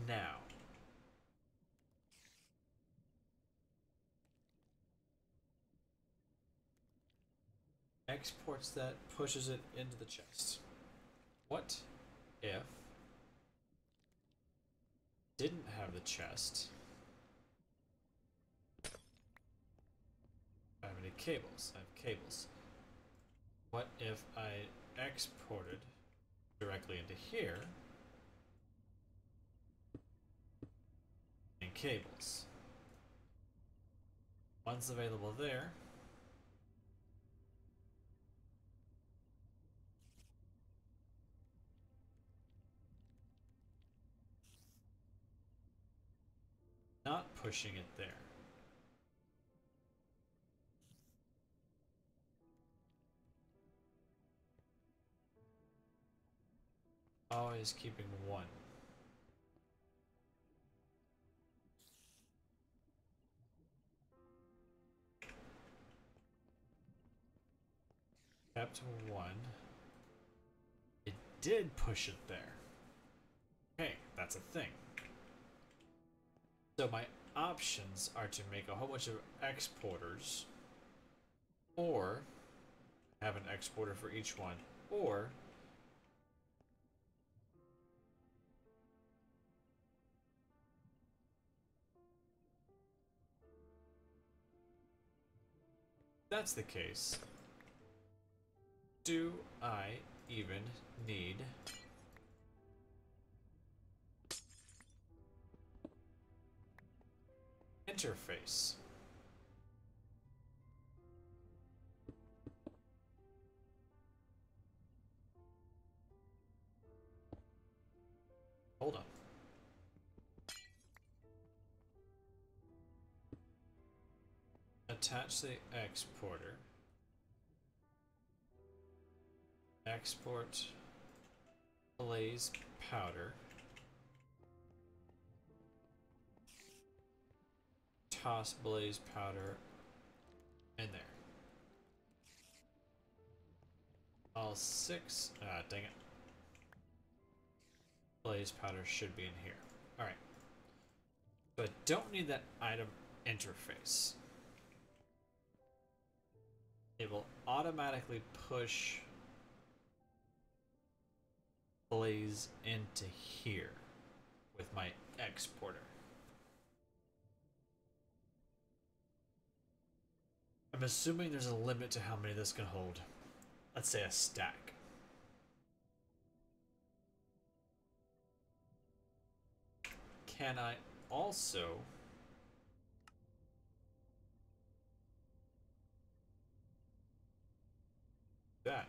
Now, exports that, pushes it into the chest. What if didn't have the chest? I have any cables? I have cables. What if I exported directly into here and cables? One's available there. Not pushing it there. Always keeping one. Kept one. It did push it there. Okay, that's a thing. So my options are to make a whole bunch of exporters, or have an exporter for each one, or if that's the case, do I even need interface? Hold on. Attach the exporter. Export blaze powder. Toss blaze powder in there. All 6. Dang it. Blaze powder should be in here. Alright. So I don't need that item interface. It will automatically push blaze into here with my exporter. I'm assuming there's a limit to how many this can hold. Let's say a stack. Can I also that?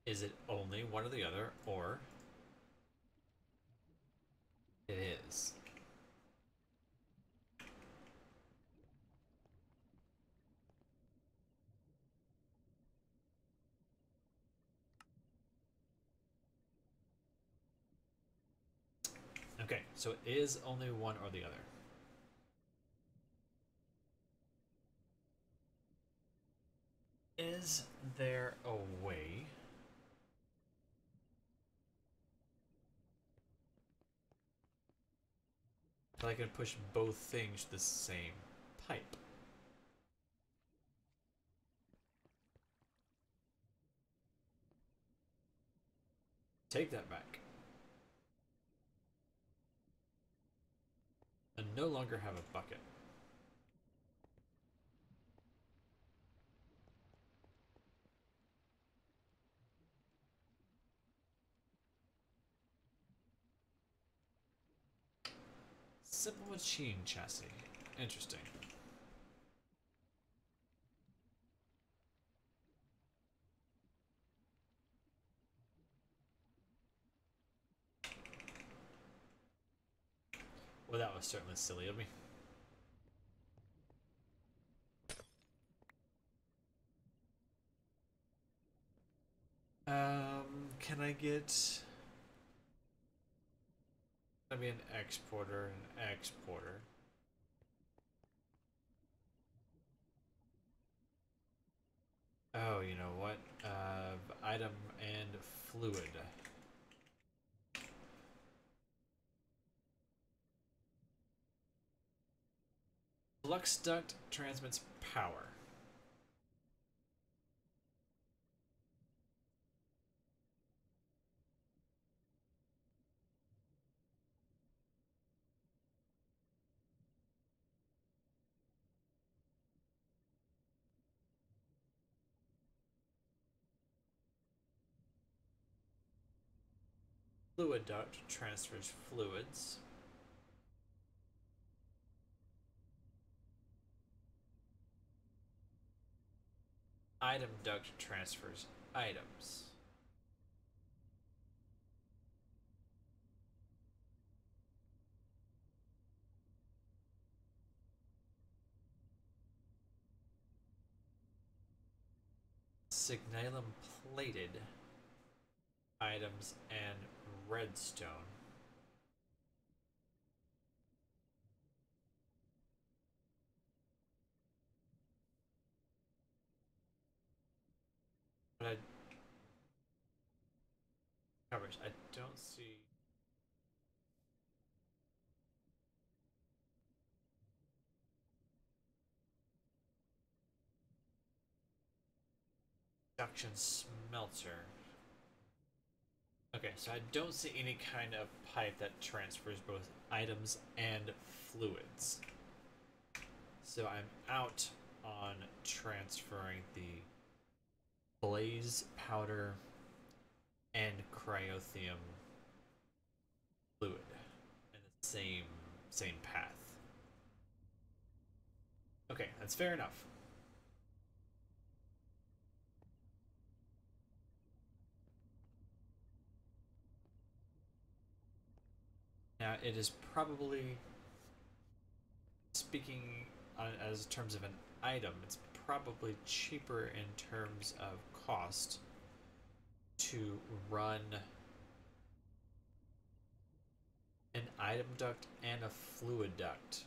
Is it only one or the other, or it is? Okay, so it is only one or the other. Is there a way that I can push both things to the same pipe? Take that back. I no longer have a bucket. Simple machine chassis. Interesting. Well, that was certainly silly of me. Can I get... That'd be an exporter, an exporter. Oh, you know what? Item and fluid. Flux duct transmits power. Fluid duct transfers fluids. Item duct transfers items. signalum plated items and redstone. But I coverage. I don't see. Production smelter. Okay, so I don't see any kind of pipe that transfers both items and fluids. So I'm out on transferring the blaze powder and cryothium fluid in the same path. Okay, that's fair enough. Now it is probably, speaking as terms of an item, it's probably cheaper in terms of cost to run an item duct and a fluid duct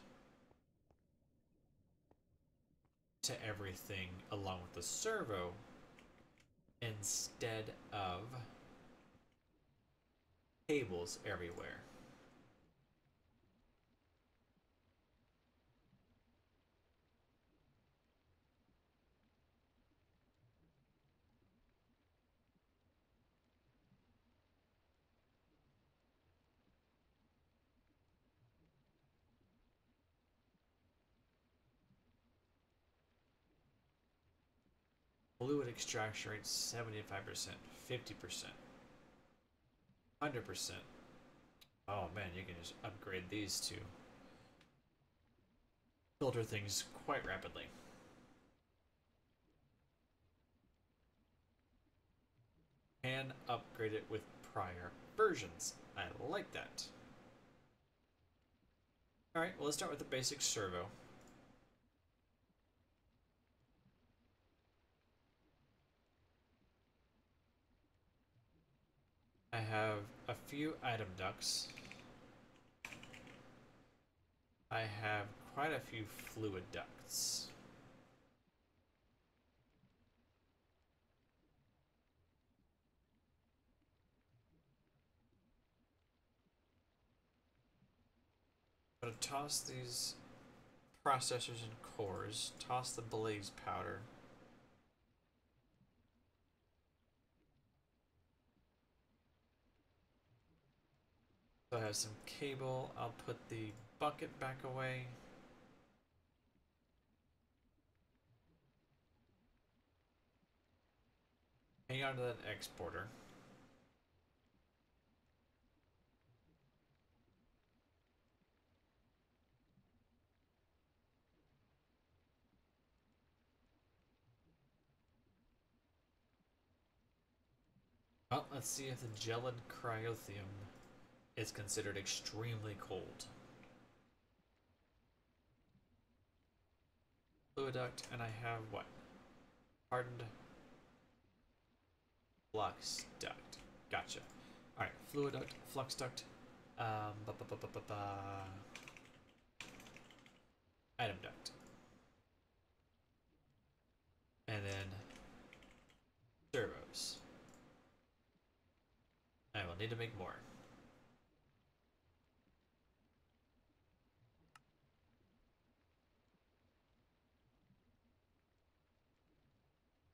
to everything along with the servo instead of cables everywhere. Fluid extraction rate 75%, 50%, 100%. Oh man, you can just upgrade these to filter things quite rapidly. And upgrade it with prior versions. I like that. Alright, well, let's start with the basic servo. I have a few item ducts. I have quite a few fluid ducts. I'm gonna toss these processors and cores, toss the blaze powder. So I have some cable. I'll put the bucket back away. Hang on to that exporter. Well, let's see if the gelid cryothium is considered extremely cold. Fluid duct, and I have what? Hardened flux duct. Gotcha. Alright, fluid duct, flux duct, item duct. And then servos. I will need to make more.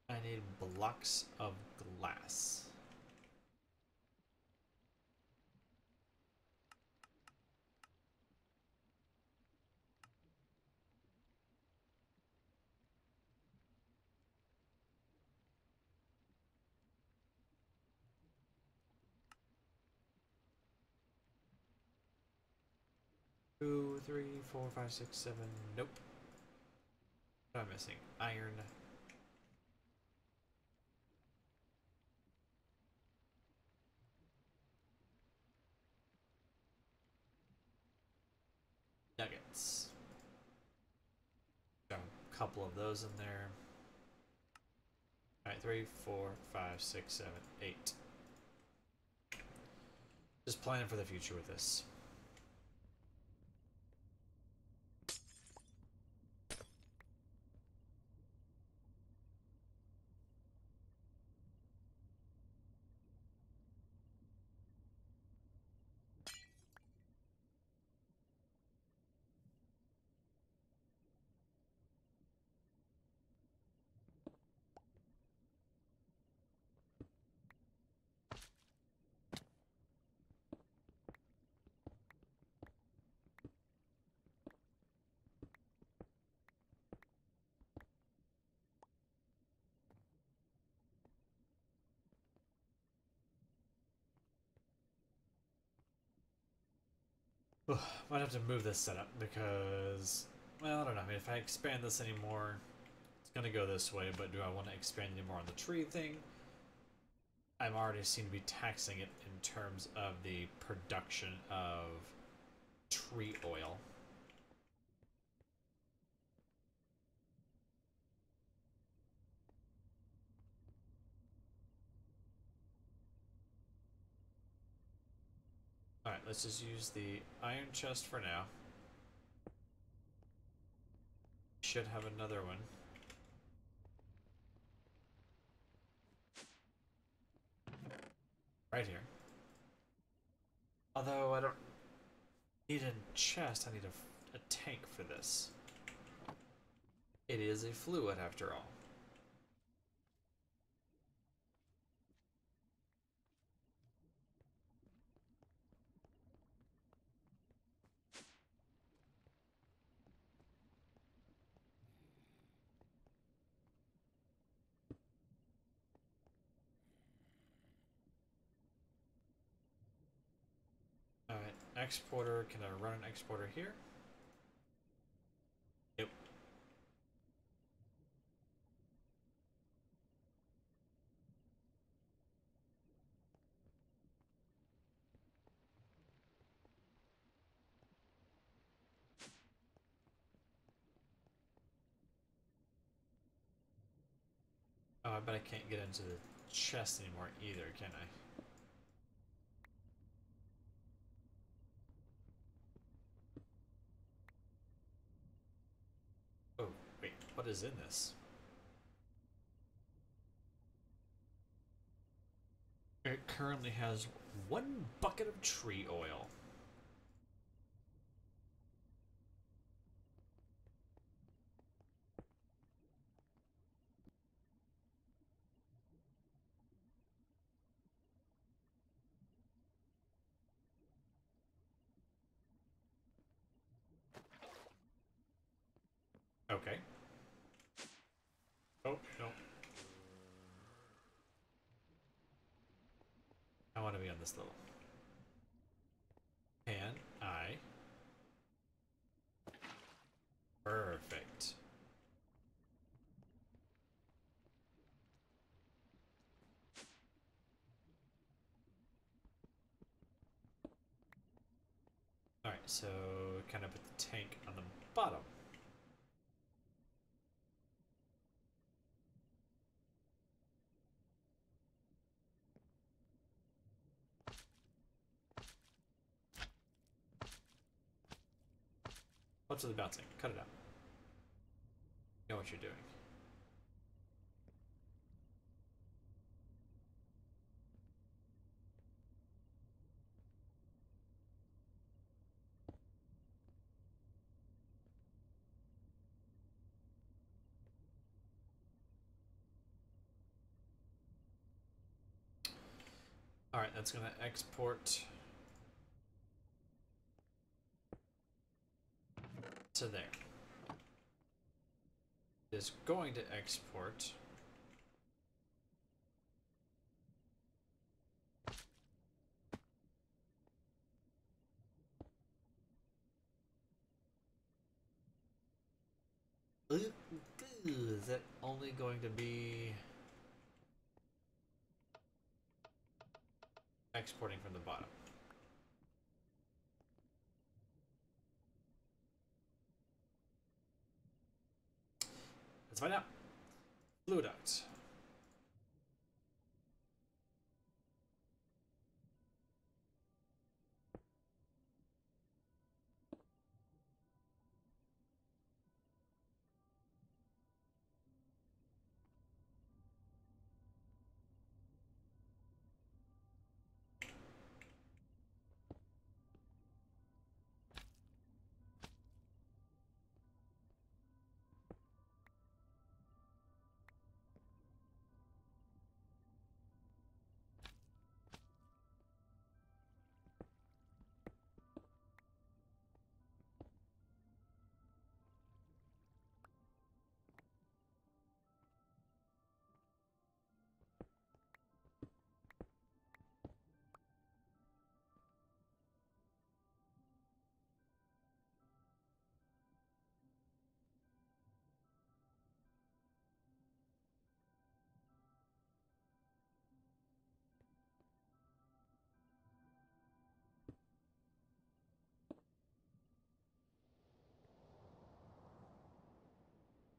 I need blocks of glass. Two, three, four, five, six, seven. Nope. What am I missing? Iron. Nuggets. Got a couple of those in there. Alright, 3, 4, 5, 6, 7, 8. Just planning for the future with this. Might have to move this setup because, well, I don't know. I mean, if I expand this anymore, it's gonna go this way. But do I want to expand anymore on the tree thing? I'm already seem to be taxing it in terms of the production of tree oil. Alright, let's just use the iron chest for now. Should have another one. Right here. Although I don't need a chest, I need a tank for this. It is a fluid after all. Alright, exporter. Can I run an exporter here? Yep. Oh, I bet I can't get into the chest anymore either, can I? Oh, wait, what is in this? It currently has 1 bucket of tree oil. Okay. Oh, no. I want to be on this level. Can I? Perfect. Alright, so kind of put the tank on the bottom. What's with the bouncing? Cut it out. You know what you're doing. Alright, that's going to export to there. It's going to export is that only going to be exporting from the bottom? Let's find out. Fluid duct.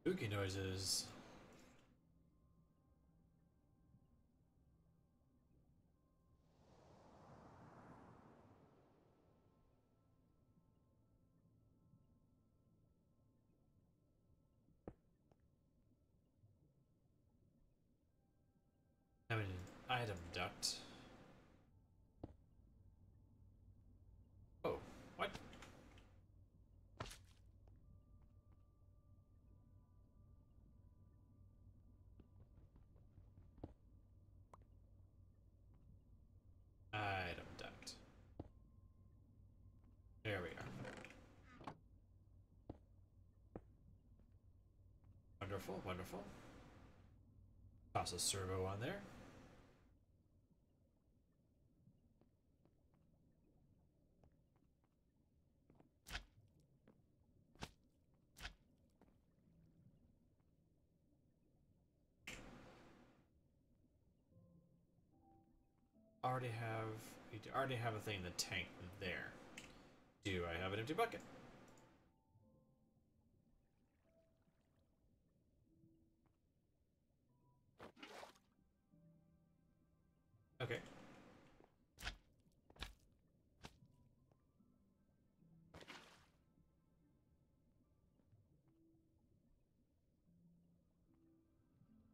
Spooky noises. I mean, an item duct. Oh, what? Item duct. There we are. Wonderful, wonderful. Toss a servo on there. We already have a thing in the tank there. Do I have an empty bucket? Okay.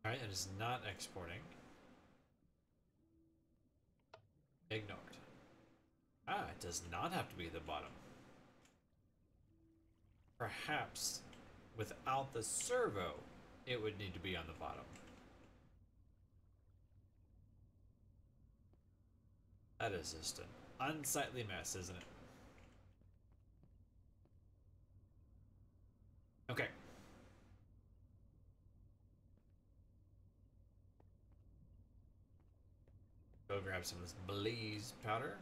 Alright, it is not exporting. Ignored. Ah, it does not have to be at the bottom. Perhaps without the servo, it would need to be on the bottom. That is just an unsightly mess, isn't it? Okay. Go grab some of this blaze powder.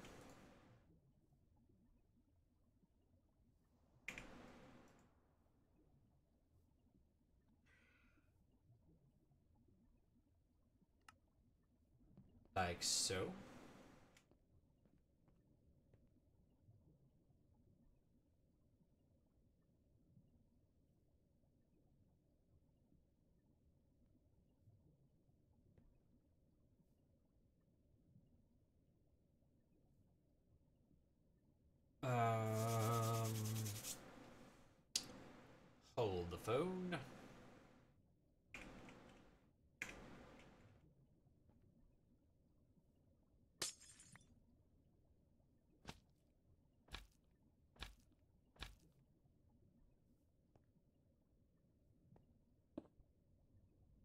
Like so. Hold the phone.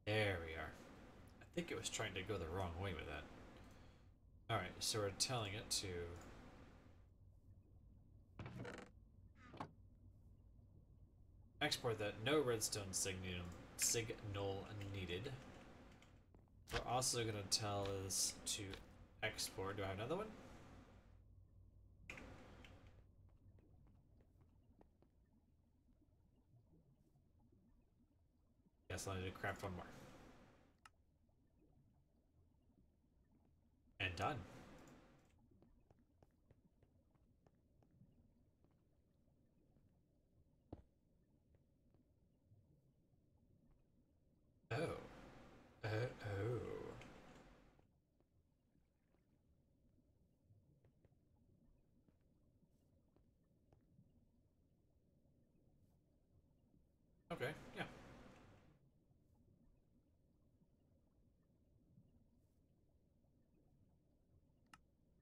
There we are. I think it was trying to go the wrong way with that. Alright, so we're telling it to export that, no redstone signal needed. We're also going to tell this to export. Do I have another one? Yes, I need to craft one more. And done. Oh. Oh. Okay, yeah.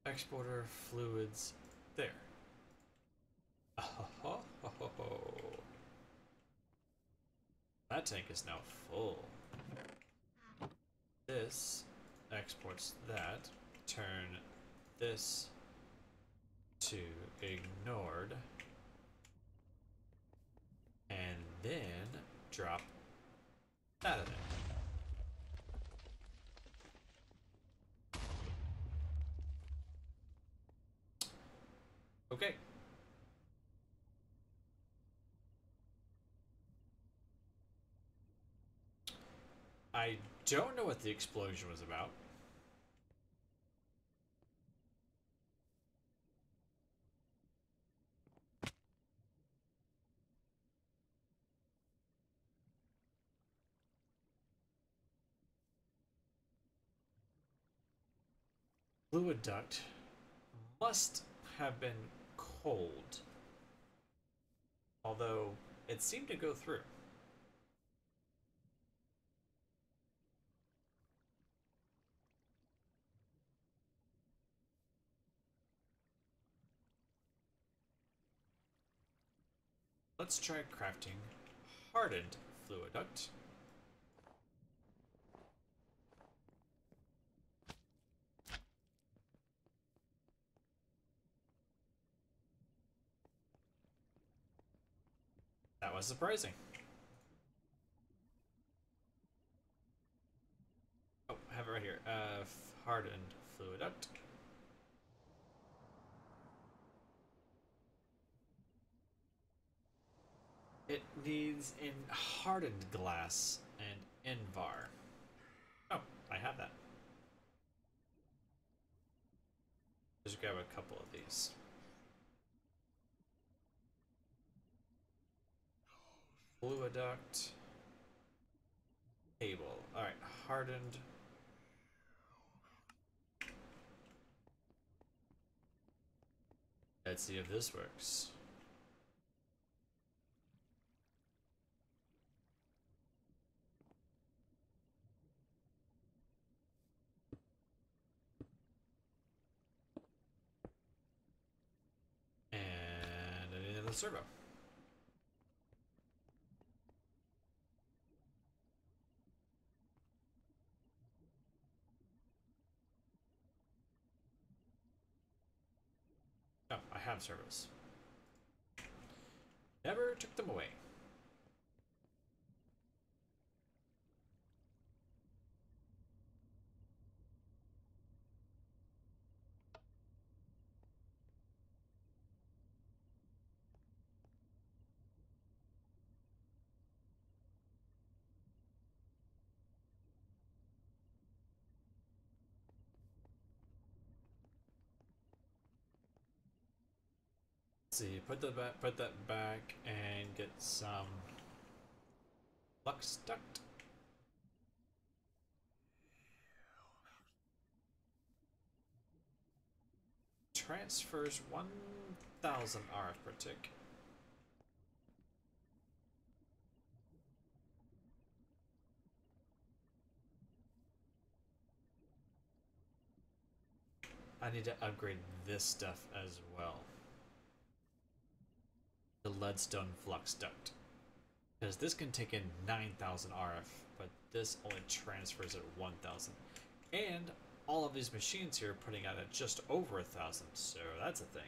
Exporter fluids there. Oh, that tank is now full. This exports that. Turn this to ignored. And then drop that in there. Okay. I don't know what the explosion was about. fluid duct must have been cold, although it seemed to go through. Let's try crafting hardened fluid duct. That was surprising. Oh, I have it right here. Hardened fluid duct. It needs in hardened glass and Invar. Oh, I have that. Just grab a couple of these. Fluid duct. Cable. Alright, hardened. Let's see if this works. And I need the servo. Oh, I have servos. Never took them away. Let's see, put that back and get some flux duct. Transfers 1000 RF per tick. I need to upgrade this stuff as well. The leadstone flux duct. Because this can take in 9000 RF, but this only transfers at 1000. And all of these machines here are putting out at just over 1000, so that's a thing.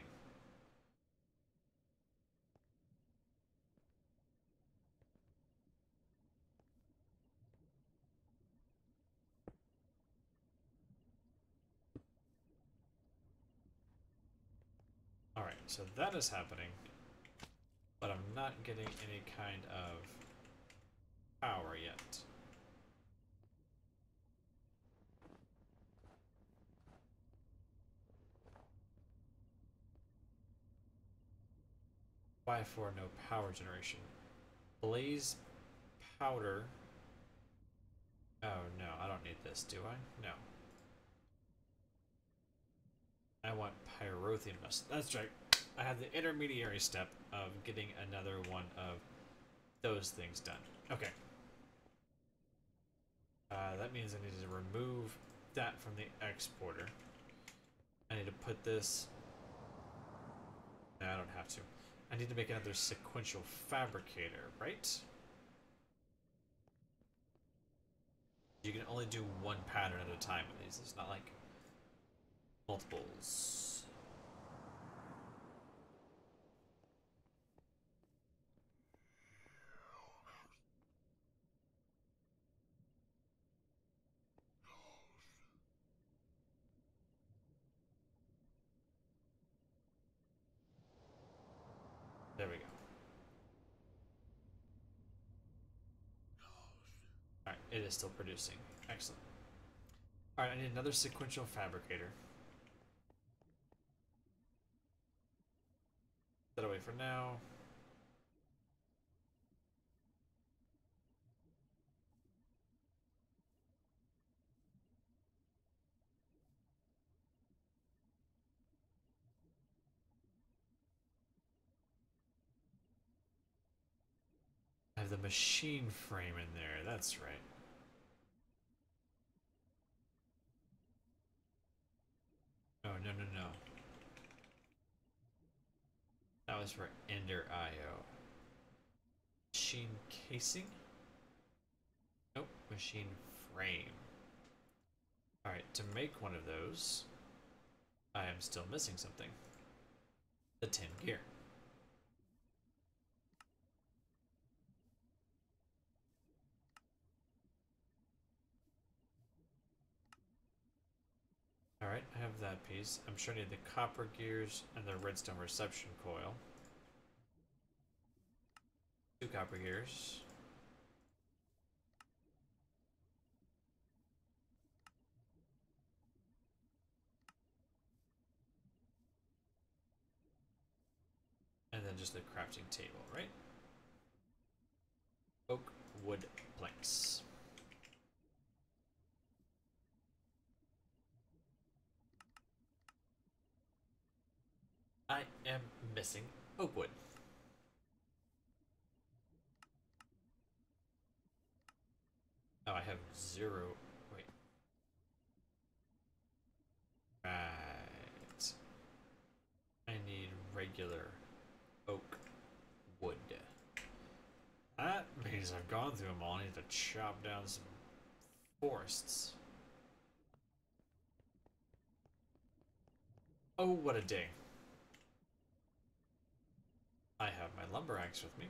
Alright, so that is happening, but I'm not getting any kind of power yet. Why for no power generation? Blaze powder. Oh no, I don't need this, do I? No. I want pyrotheum dust. That's right. I have the intermediary step of getting another one of those things done. Okay. That means I need to remove that from the exporter. I need to put this... No, I don't have to. I need to make another sequential fabricator, right? You can only do one pattern at a time with these. It's not like multiples. There we go. Alright, it is still producing. Excellent. Alright, I need another sequential fabricator. Put that away for now. the machine frame in there. That's right. Oh, no, no, no. That was for Ender IO. Machine casing? Nope, machine frame. Alright, to make one of those, I am still missing something. The tin gear. Alright, I have that piece. I'm sure I need the copper gears and the redstone reception coil. 2 copper gears. And then just the crafting table, right? Oak, wood, planks. I am missing oak wood. Oh, I have 0. Wait. Right. I need regular oak wood. That means I've gone through them all. I need to chop down some forests. Oh, what a day. I have my lumber axe with me.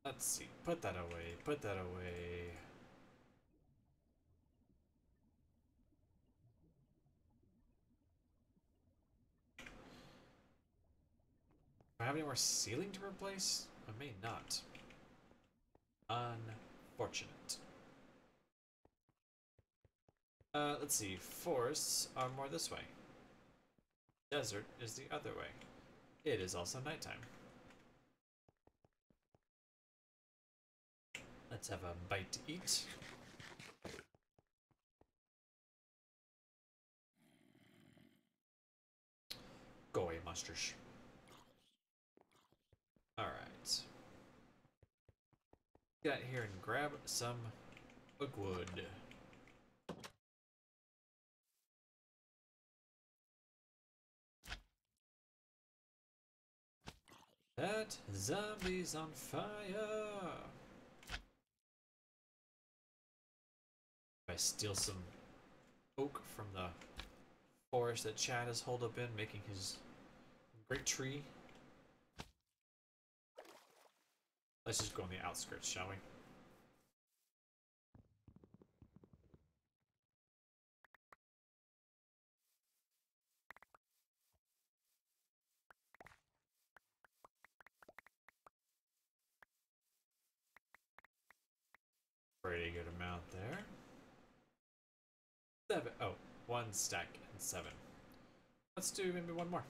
Let's see. Put that away. Put that away. Do I have any more ceiling to replace? I may not. Unfortunate. Let's see. Forests are more this way. Desert is the other way. It is also nighttime. Let's have a bite to eat. Go away, monsters. Alright. Get out here and grab some oak wood. That zombie's on fire! If I steal some oak from the forest that Chad has holed up in, making his great tree. Let's just go on the outskirts, shall we? Pretty good amount there. 7. Oh, 1 stack and 7. Let's do maybe one more.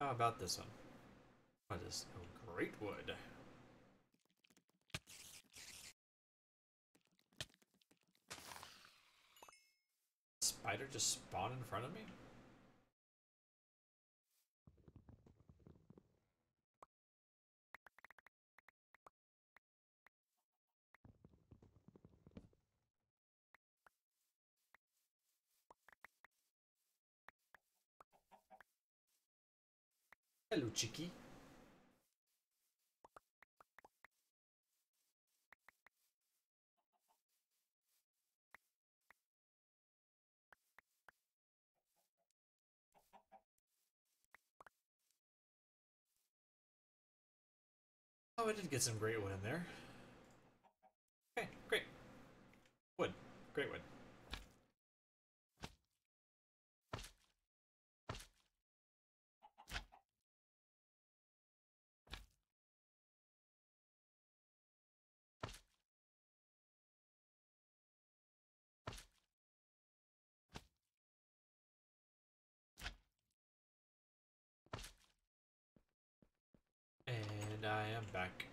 How about this one? What is great wood? Spider just spawned in front of me? Hello, Chicky. Oh, I did get some great wood in there. Okay, great. Wood. Great wood. And I am back.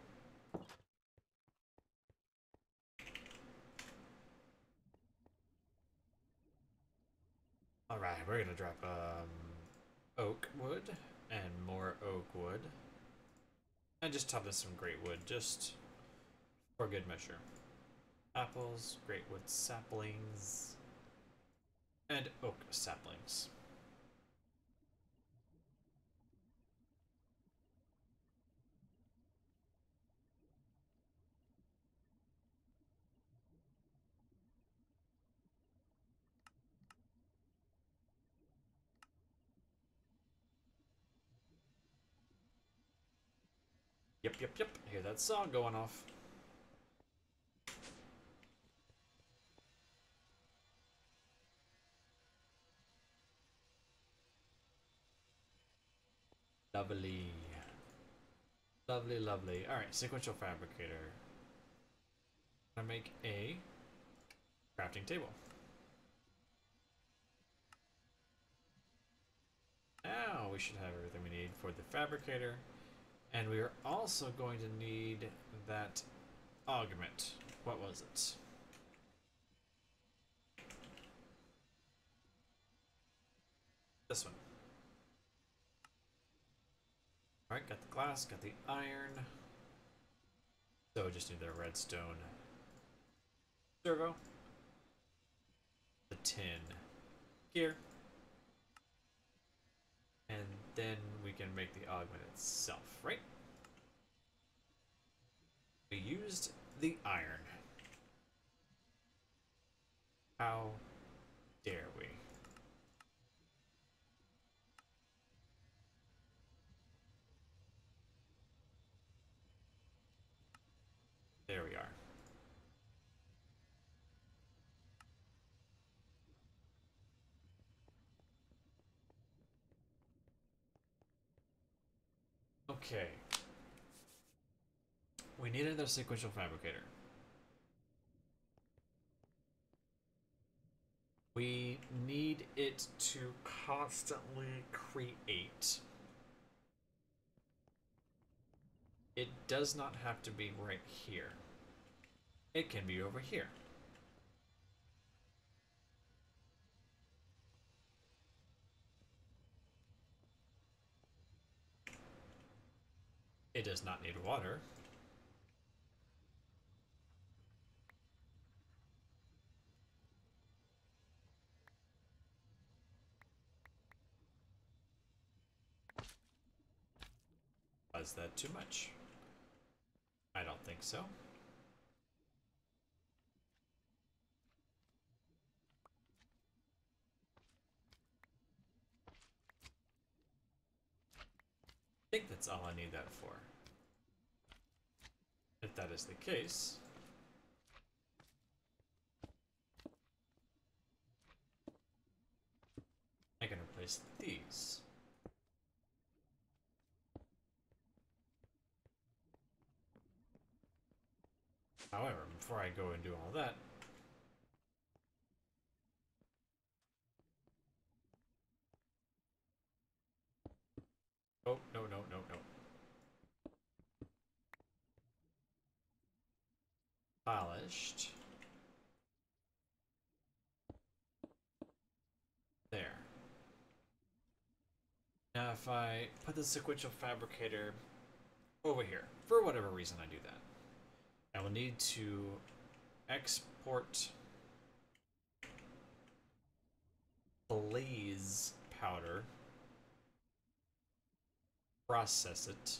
Alright. we're gonna drop oak wood and more oak wood. And just top this some great wood, just for good measure. Apples, great wood saplings, and oak saplings. Yep, yep, yep. Hear that saw going off. Lovely. Lovely, lovely. Alright, sequential fabricator. I'm gonna make a crafting table. Now we should have everything we need for the fabricator. And we are also going to need that augment. What was it? This one. Alright, got the glass, got the iron. So we just need the redstone servo. The tin gear. And then we can make the augment itself, right? We used the iron. How dare we? There we are. Okay. We need another sequential fabricator. We need it to constantly create. It does not have to be right here. It can be over here. It does not need water. Was that too much? I don't think so. I think that's all I need that for. If that is the case, I can replace these. However, before I go and do all that, oh, no, no, no, no. Polished. There. Now if I put the sequential fabricator over here, for whatever reason I do that, I will need to export blaze powder, process it,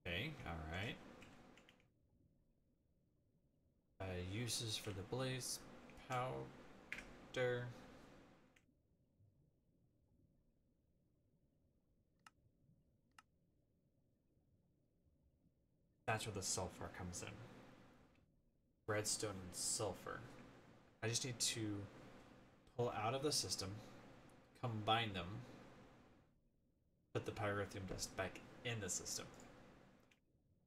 okay, alright. Uses for the blaze powder. That's where the sulfur comes in. Redstone and sulfur. I just need to pull out of the system, combine them, put the pyrithium dust back in the system.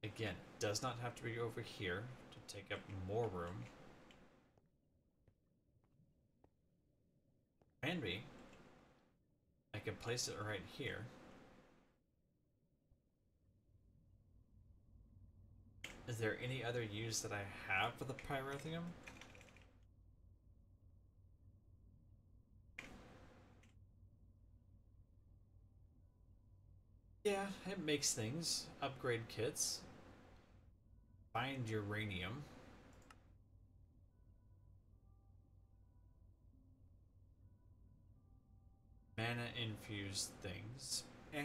Again, does not have to be over here to take up more room. can be. I can place it right here. Is there any other use that I have for the pyrithium? Yeah, it makes things. Upgrade kits. Find uranium. Mana infused things. Eh.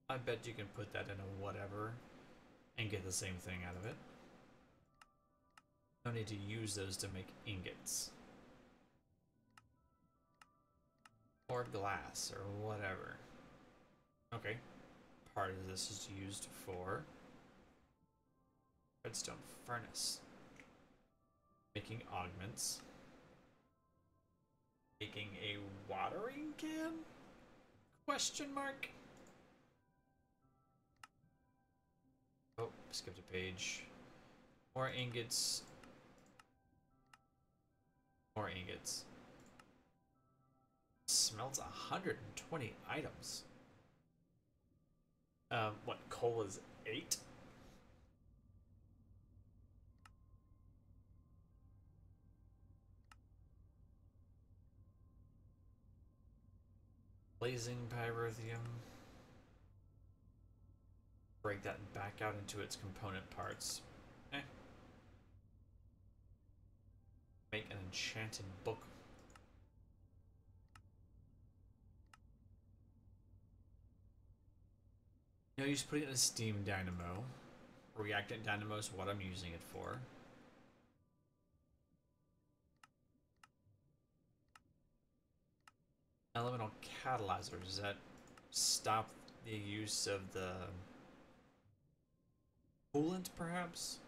I bet you can put that in a whatever and get the same thing out of it. No need to use those to make ingots. Or glass, or whatever. Okay. Part of this is used for redstone furnace. Making augments. Making a watering can? Question mark? Oh, skipped a page. More ingots. More ingots. Smelts 120 items. What, coal is 8? Blazing pyrithium. Break that back out into its component parts. Eh. Make an enchanted book. No use putting it in a steam dynamo. Reactant dynamo is what I'm using it for. Elemental catalyzer. Does that stop the use of the coolant, perhaps?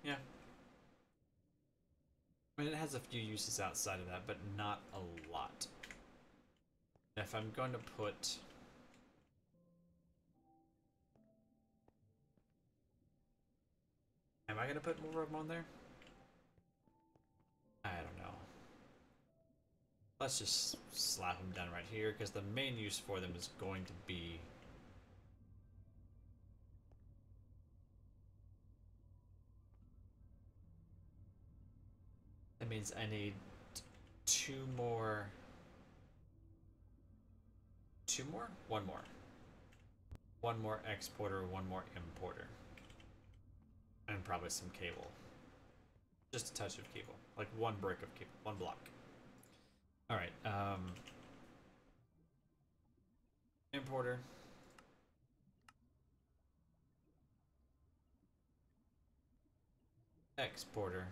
Yeah. I mean, it has a few uses outside of that, but not a lot. If I'm going to put... Am I going to put more of them on there? I don't know. Let's just slap them down right here, because the main use for them is going to be... That means I need two more... Two more? One more. One more exporter, one more importer. And probably some cable. Just a touch of cable. Like one brick of cable. One block. Alright, importer. Exporter.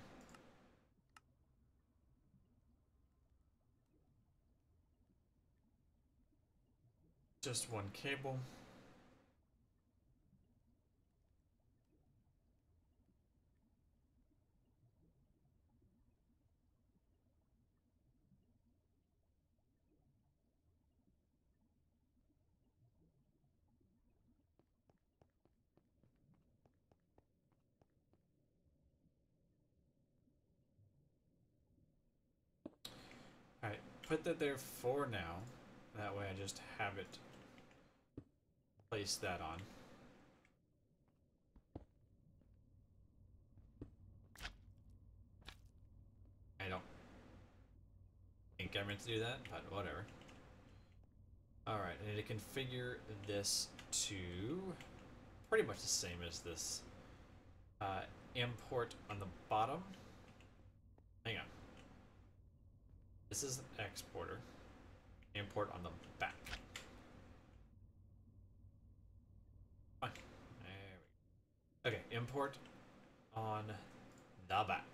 Just one cable. Alright, put that there for now. That way I just have it place that on. I don't think I meant to do that, but whatever. Alright, I need to configure this to pretty much the same as this. Import on the bottom. Hang on. This is an exporter. Import on the back. Fine. There we go. Okay, import on the back.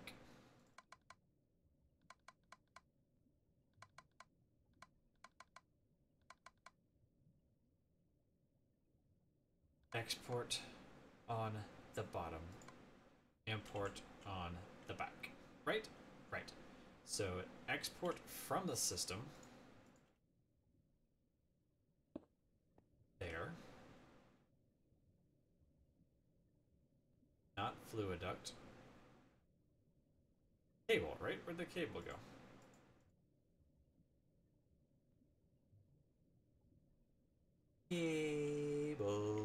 Export on the bottom. Import on the back. Right? Right. So export from the system. fluid duct. Cable, right? Where'd the cable go? Cable.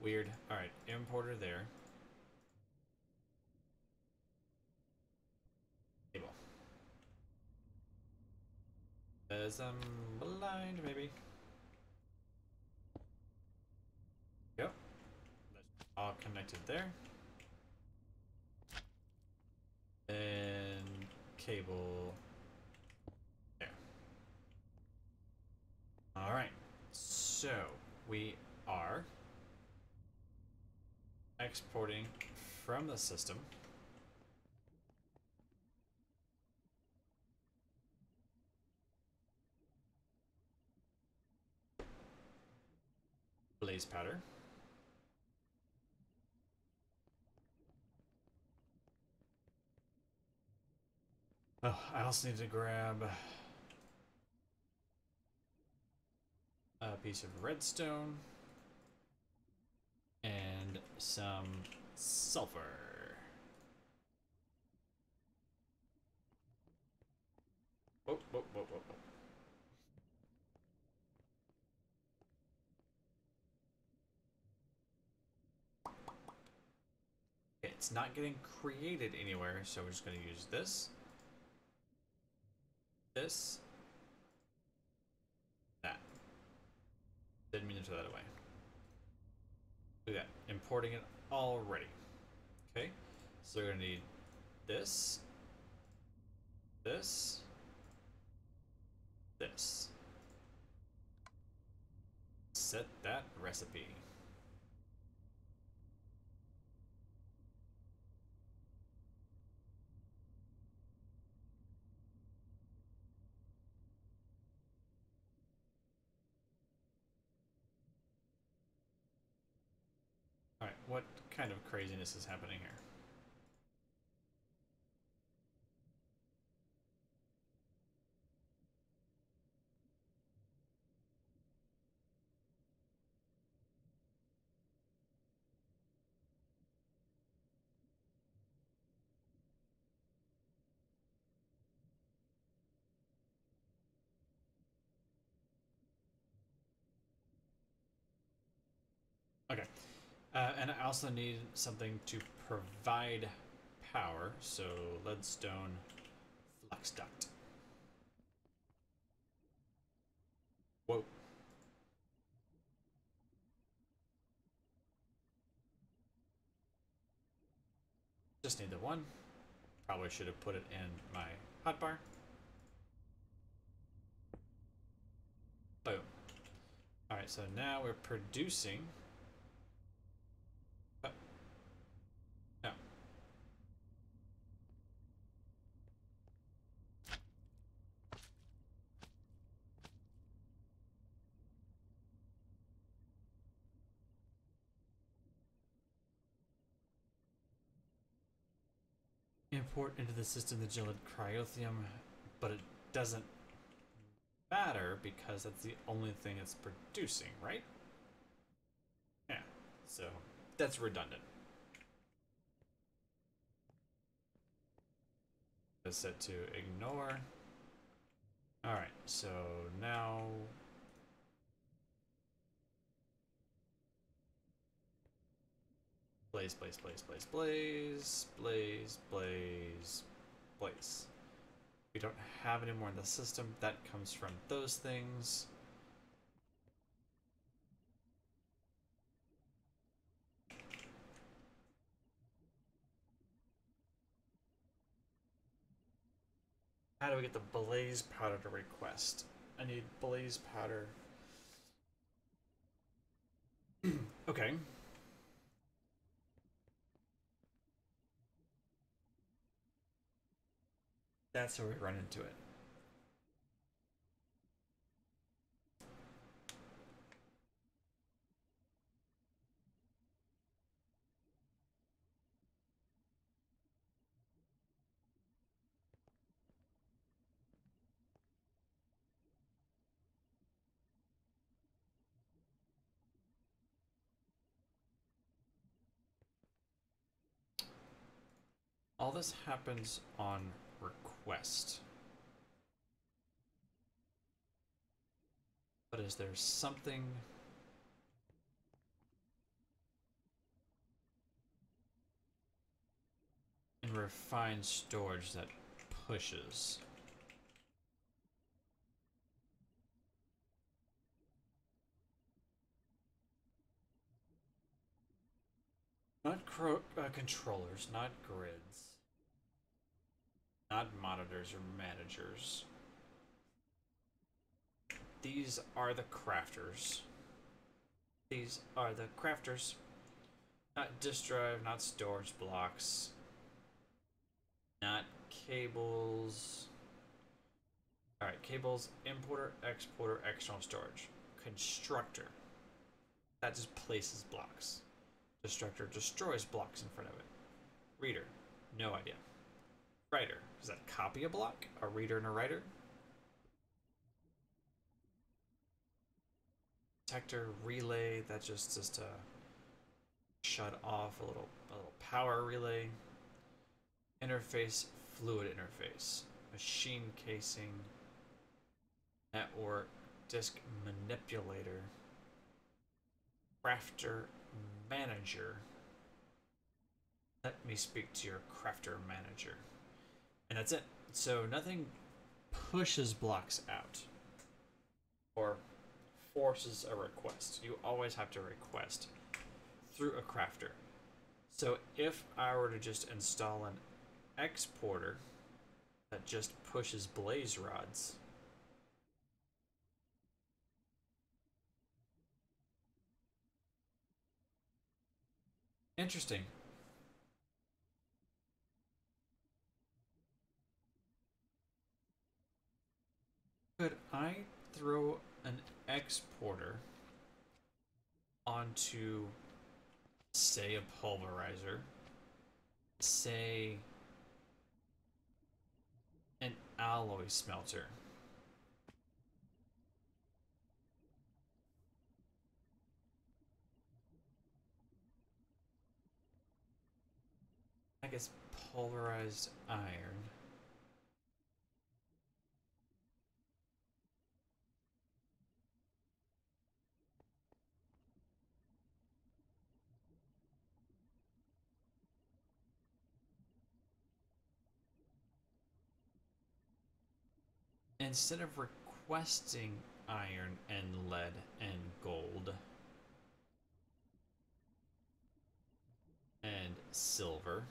Weird. Alright, importer there. Cable. As I'm blind, maybe. Yep. That's all connected there. And cable there. Alright. So we are exporting from the system. Blaze powder. Oh, I also need to grab a piece of redstone and some sulfur. Whoa, whoa, whoa, whoa, whoa. Okay, it's not getting created anywhere, so we're just going to use this. This. That. Didn't mean to throw that away. Look at that. Importing it already. Okay. So we're going to need this. This. This. Set that recipe. Alright, what kind of craziness is happening here? Okay. And I also need something to provide power, so leadstone flux duct. Whoa. Just need the one. Probably should have put it in my hotbar. Boom. Alright, so now we're producing. No. Import into the system the gelid cryothium, but it doesn't matter because that's the only thing it's producing, right? Yeah, so that's redundant. It's set to ignore. Alright, so now blaze, blaze, blaze, blaze, blaze, blaze, blaze, blaze. We don't have any more in the system. That comes from those things. How do we get the blaze powder to request? I need blaze powder. Okay. That's where we run into it. all this happens on request. But is there something in refined storage that pushes? Not controllers, not grids, not monitors or managers. These are the crafters. These are the crafters. Not disk drive, not storage blocks, not cables. Alright, cables, importer, exporter, external storage. Constructor. That just places blocks. Destructor destroys blocks in front of it. Reader, no idea. Writer, does that copy a block? A reader and a writer? Detector, relay, that's just to shut off a little power relay. Interface, fluid interface. Machine casing, network, disk manipulator, crafter, manager. Let me speak to your crafter manager. And that's it. So nothing pushes blocks out or forces a request. You always have to request through a crafter. So if I were to just install an exporter that just pushes blaze rods, interesting. Could I throw an exporter onto, say, a pulverizer, say, an alloy smelter? I guess pulverized iron. Instead of requesting iron and lead and gold and silver,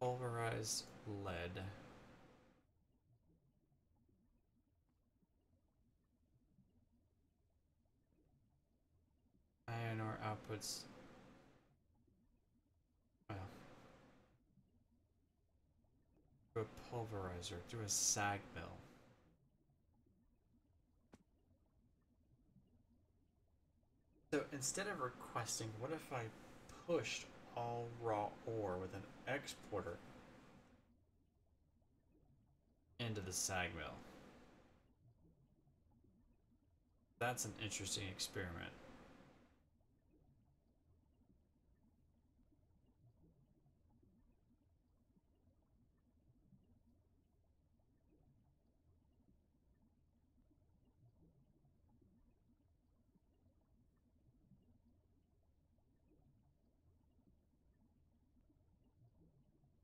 pulverized lead, iron ore outputs, well, through a pulverizer, through a sag mill. So instead of requesting, what if I pushed all raw ore with an exporter into the sag mill? That's an interesting experiment.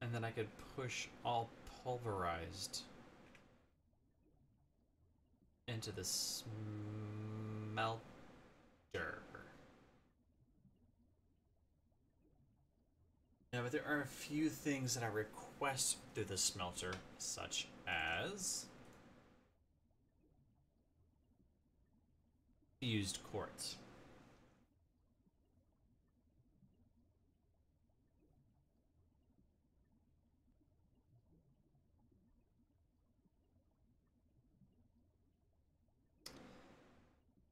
And then I could push all pulverized into the smelter. Now, but there are a few things that I request through the smelter, such as fused quartz.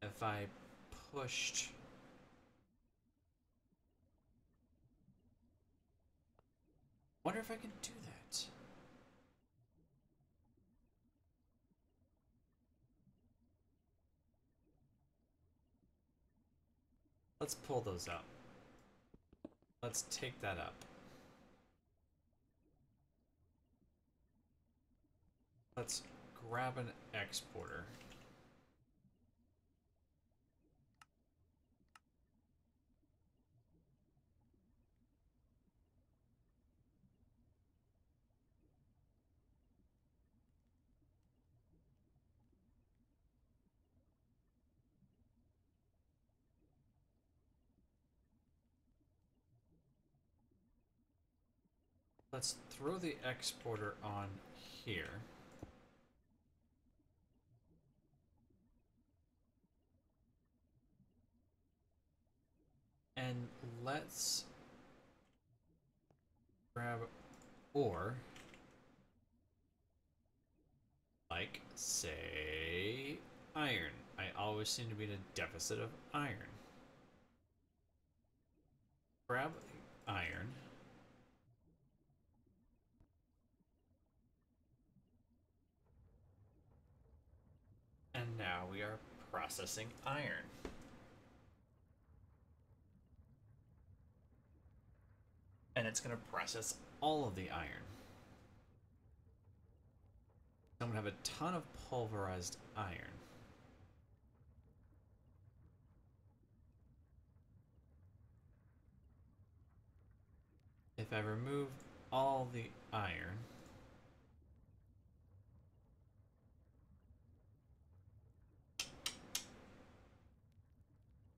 If I pushed Wonder if I can do that. Let's pull those up. Let's take that up. Let's grab an exporter. Let's throw the exporter on here. And let's grab ore, like, say, iron. I always seem to be in a deficit of iron. Grab iron. And now we are processing iron. And it's going to process all of the iron. I'm going to have a ton of pulverized iron. If I remove all the iron,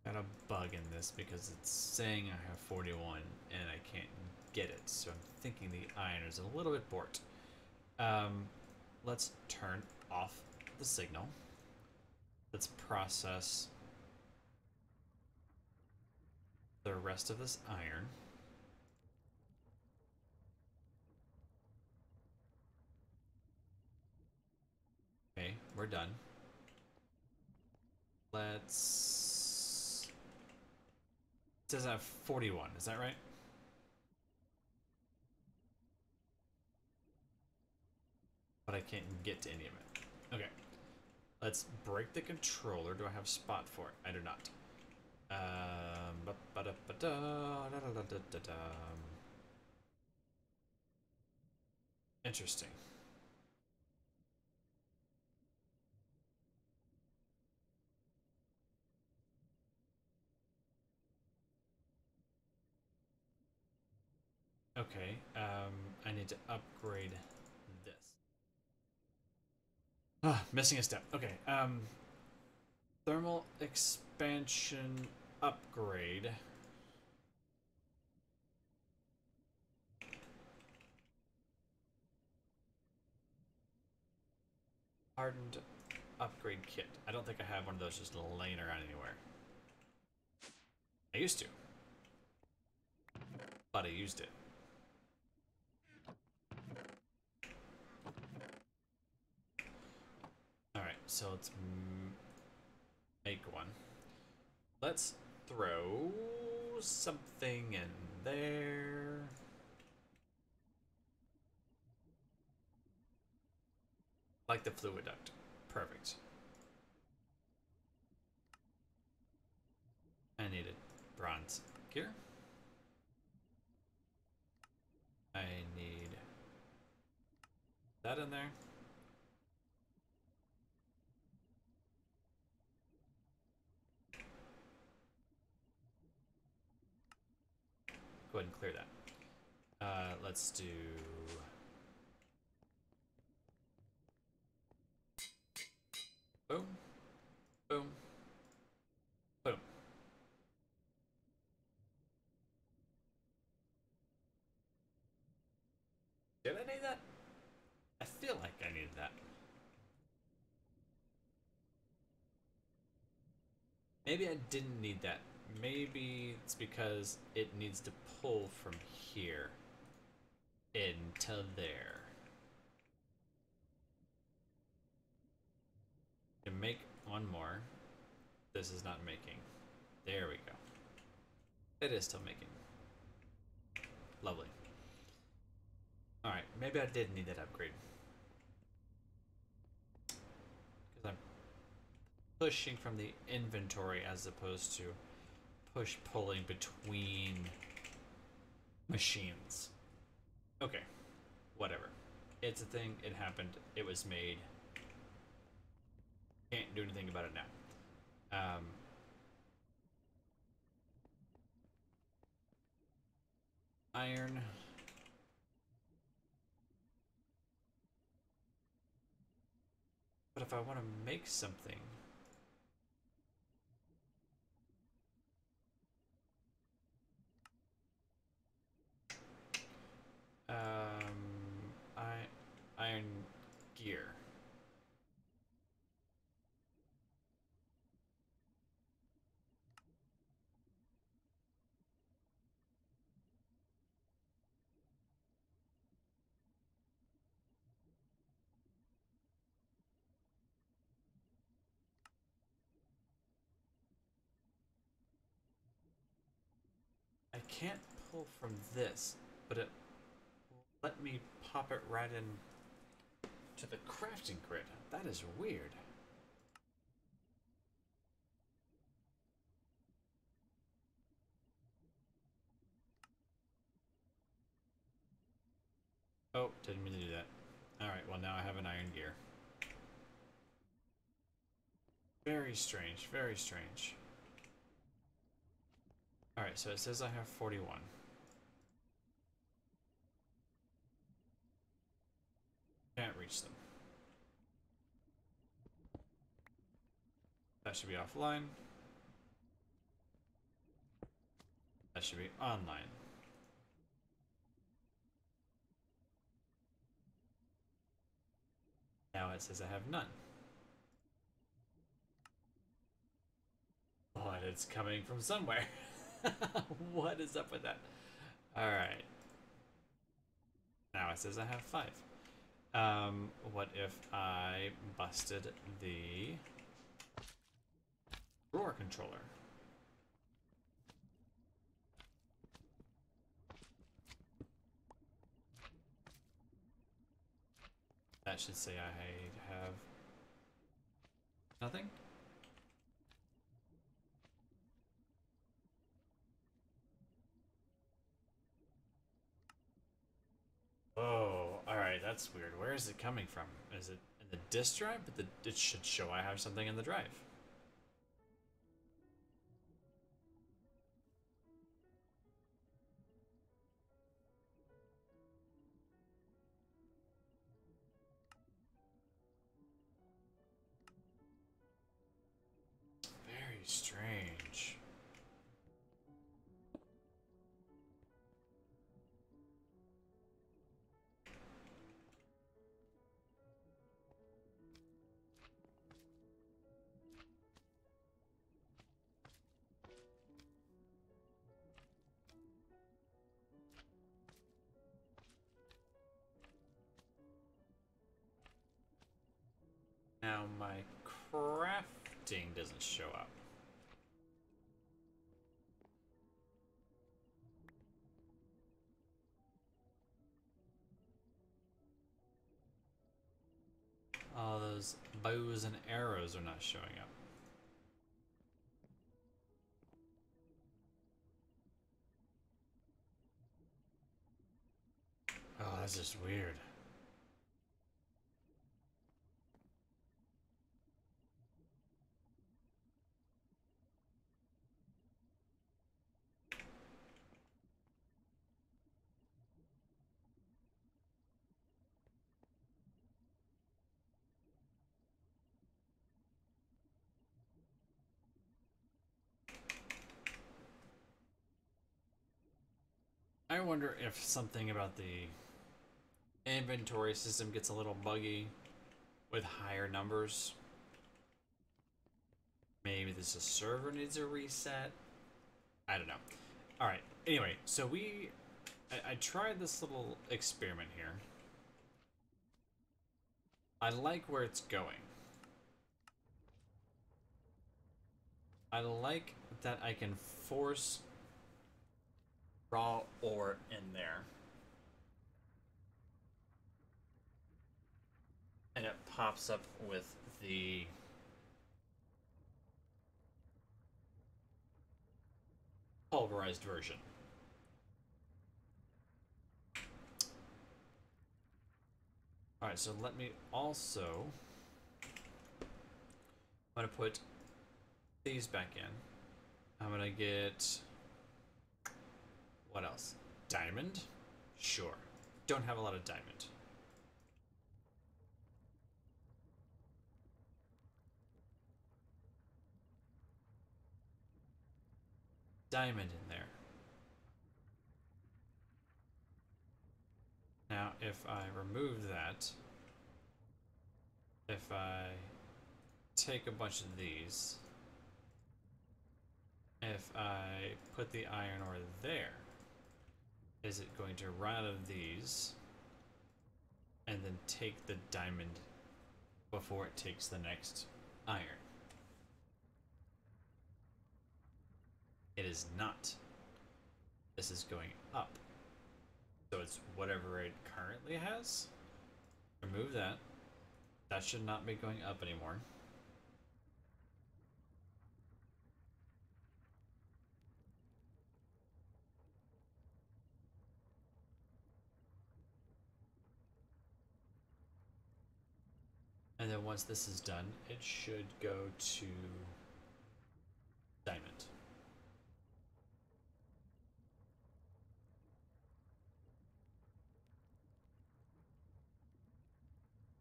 got a bug in this because it's saying I have 41 and I can't get it, so I'm thinking the iron is a little bit bort. Let's turn off the signal. Let's process the rest of this iron. Okay, we're done. Let's... It says I have 41, is that right? But I can't get to any of it. Okay. Let's break the controller. Do I have spot for it? I do not. Interesting. Okay, I need to upgrade this. Ah, missing a step. Okay, thermal expansion upgrade. Hardened upgrade kit. I don't think I have one of those just laying around anywhere. I used to, but I used it. Alright, so let's make one. Let's throw something in there. Like the fluid duct. Perfect. I need a bronze gear. I need that in there. Go ahead and clear that. Let's do... Boom. Boom. Boom. Did I need that? I feel like I needed that. Maybe I didn't need that. Maybe it's because it needs to pull from here into there. To make one more. This is not making. There we go. It is still making. Lovely. Maybe I did need that upgrade. Because I'm pushing from the inventory as opposed to push-pulling between machines. Okay. Whatever. It's a thing. It happened. It was made. Can't do anything about it now. Iron. But if I want to make something... iron gear. I can't pull from this, but it let me pop it right in to the crafting grid. That is weird. Oh, didn't mean to do that. Alright, well now I have an iron gear. Very strange, very strange. Alright, so it says I have 41. Can't reach them. That should be offline. That should be online. Now it says I have none. But it's coming from somewhere. What is up with that? Alright. Now it says I have 5. What if I busted the drawer controller? That should say I have nothing. Oh, alright, that's weird. Where is it coming from? Is it in the disk drive? But it should show I have something in the drive. Very strange. Now my crafting doesn't show up. All those bows and arrows are not showing up. Oh, that's just weird. I wonder if something about the inventory system gets a little buggy with higher numbers. Maybe the server needs a reset. I don't know. Alright, anyway, so I tried this little experiment here. I like where it's going. I like that I can force raw ore in there. pops up with the pulverized version. Alright, so let me also... I'm going to put these back in. I'm going to get... What else? Diamond? Sure. Don't have a lot of diamond. Diamond in there. Now, if I remove that, if I take a bunch of these, if I put the iron ore there, is it going to run out of these and then take the diamond before it takes the next iron? It is not. This is going up. So it's whatever it currently has. Remove that. That should not be going up anymore. And then once this is done, it should go to diamond.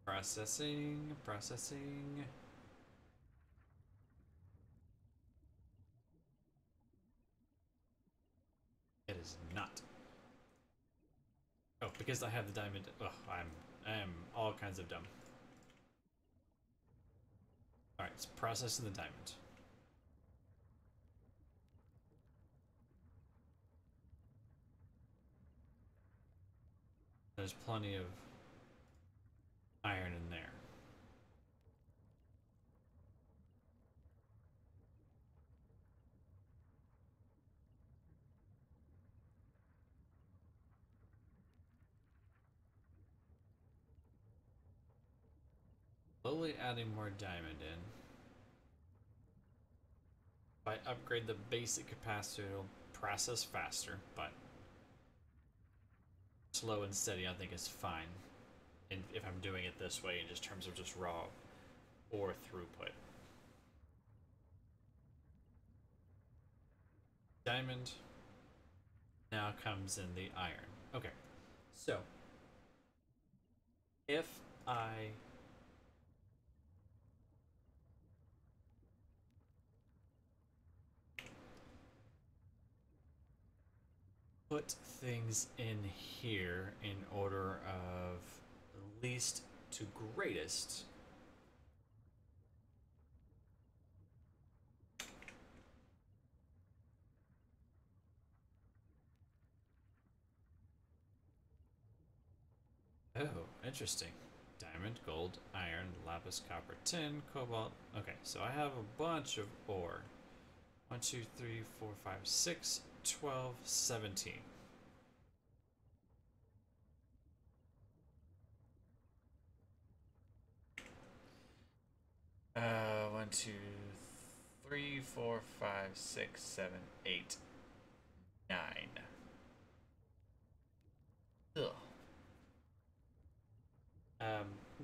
Processing, processing. It is not. Oh, because I have the diamond. Ugh, I am all kinds of dumb. Alright, it's processing the diamond. There's plenty of iron in there. Slowly adding more diamond in. If I upgrade the basic capacitor, it'll process faster, but slow and steady I think is fine. And if I'm doing it this way in just terms of just raw ore throughput. Diamond now comes in the iron. Okay, so if I put things in here in order of least to greatest, oh, interesting. Diamond, gold, iron, lapis, copper, tin, cobalt. Okay, so I have a bunch of ore. 1, 2, 3, 4, 5, 6, 12, 17. One, 2, 3, 4, 5, 6, 7, 8, 9. Ugh.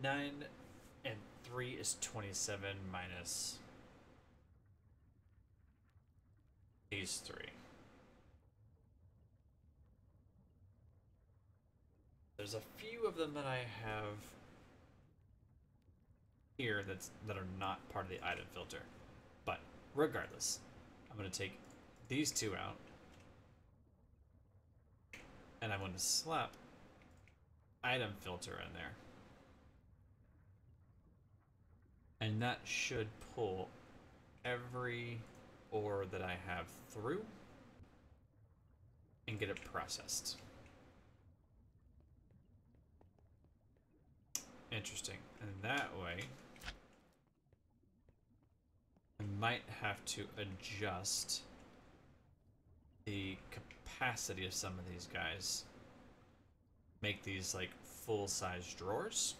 9 and 3 is 27 minus these 3. There's a few of them that I have here that are not part of the item filter. But regardless, I'm going to take these 2 out. And I'm going to slap item filter in there. And that should pull every ore that I have through and get it processed. Interesting. And that way, I might have to adjust the capacity of some of these guys. Make these like full-size drawers.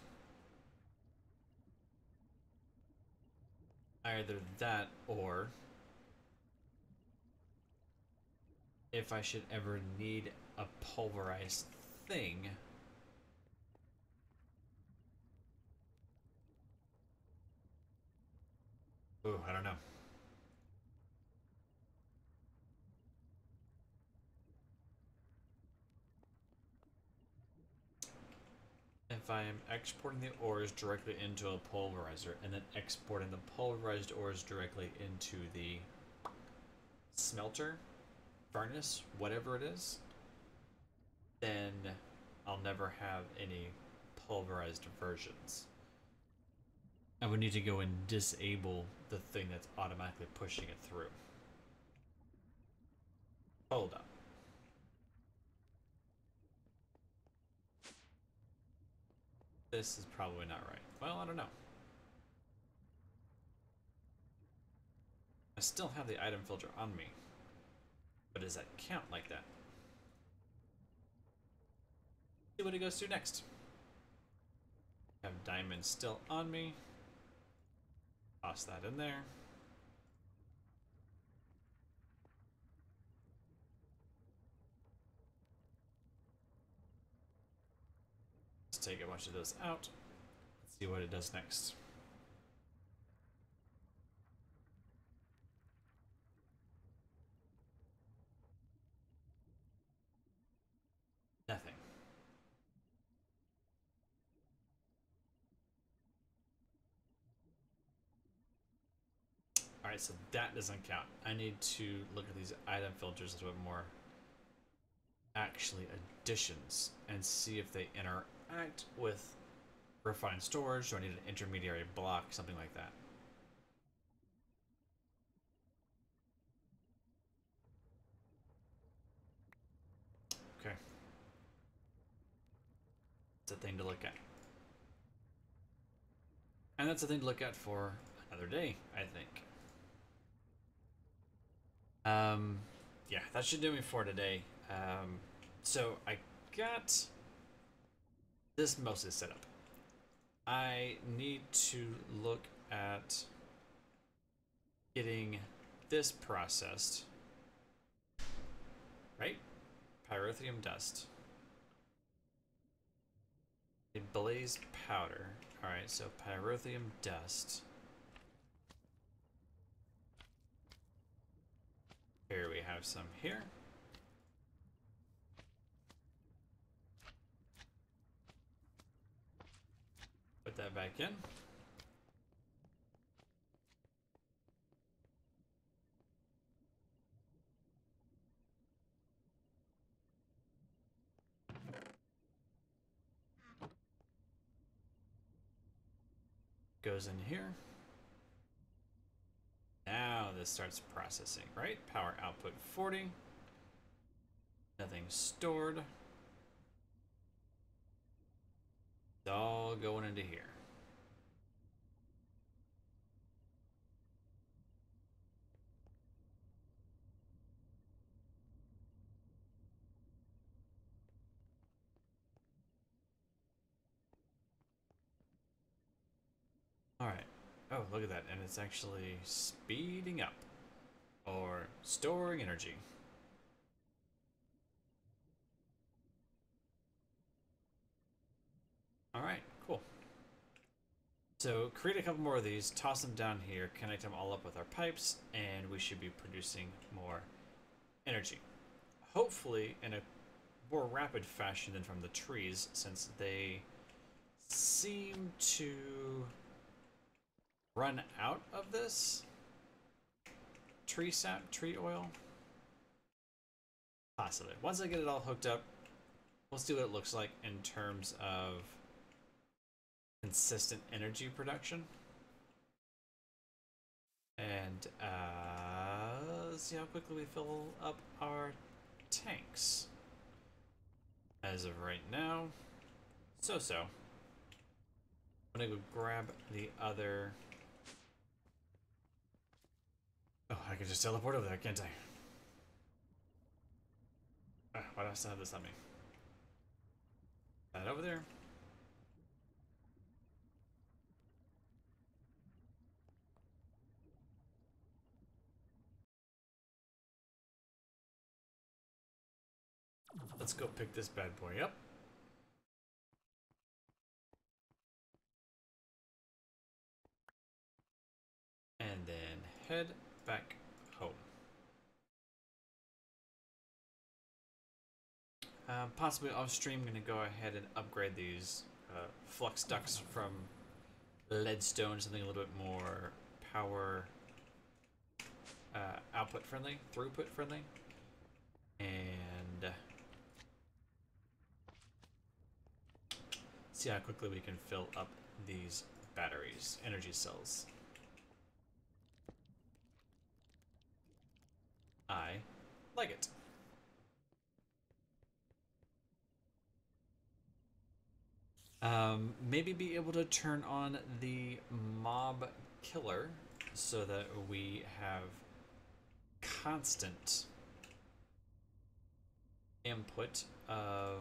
Either that, or if I should ever need a pulverized thing, ooh, I don't know. If I am exporting the ores directly into a pulverizer and then exporting the pulverized ores directly into the smelter, furnace, whatever it is, then I'll never have any pulverized versions. I would need to go and disable the thing that's automatically pushing it through. Hold up. This is probably not right. Well, I don't know. I still have the item filter on me. But does that count like that? See what it goes to next. I have diamonds still on me. Toss that in there. Let's take a bunch of those out. Let's see what it does next. Nothing. Alright, so that doesn't count. I need to look at these item filters a little bit more. Actually, additions, and see if they interact with refined storage. Do I need an intermediary block, something like that? Okay. It's a thing to look at. And that's a thing to look at for another day, I think. Yeah, that should do me for today. So I got this mostly set up. I need to look at getting this processed, right? Pyrotheum dust. A blaze powder. Alright, so pyrotheum dust. Here we have some here. Put that back in. Goes in here. Now this starts processing, right? Power output 40. Nothing stored. It's all going into here. Alright. Oh, look at that. And it's actually speeding up. Or storing energy. Alright, cool. So create a couple more of these, toss them down here, connect them all up with our pipes, and we should be producing more energy. Hopefully in a more rapid fashion than from the trees, since they seem to run out of this tree sap, tree oil. Possibly. Once I get it all hooked up, we'll see what it looks like in terms of consistent energy production. And let's see how quickly we fill up our tanks. As of right now, so-so. I'm gonna go grab the other... Oh, I can just teleport over there, can't I? Why do I still have this on me? That over there. Let's go pick this bad boy up. And then head back home. Possibly off stream, I'm going to go ahead and upgrade these flux ducts from leadstone, something a little bit more power output friendly, throughput friendly. And see how quickly we can fill up these batteries, energy cells. I like it. Maybe be able to turn on the mob killer so that we have constant input of,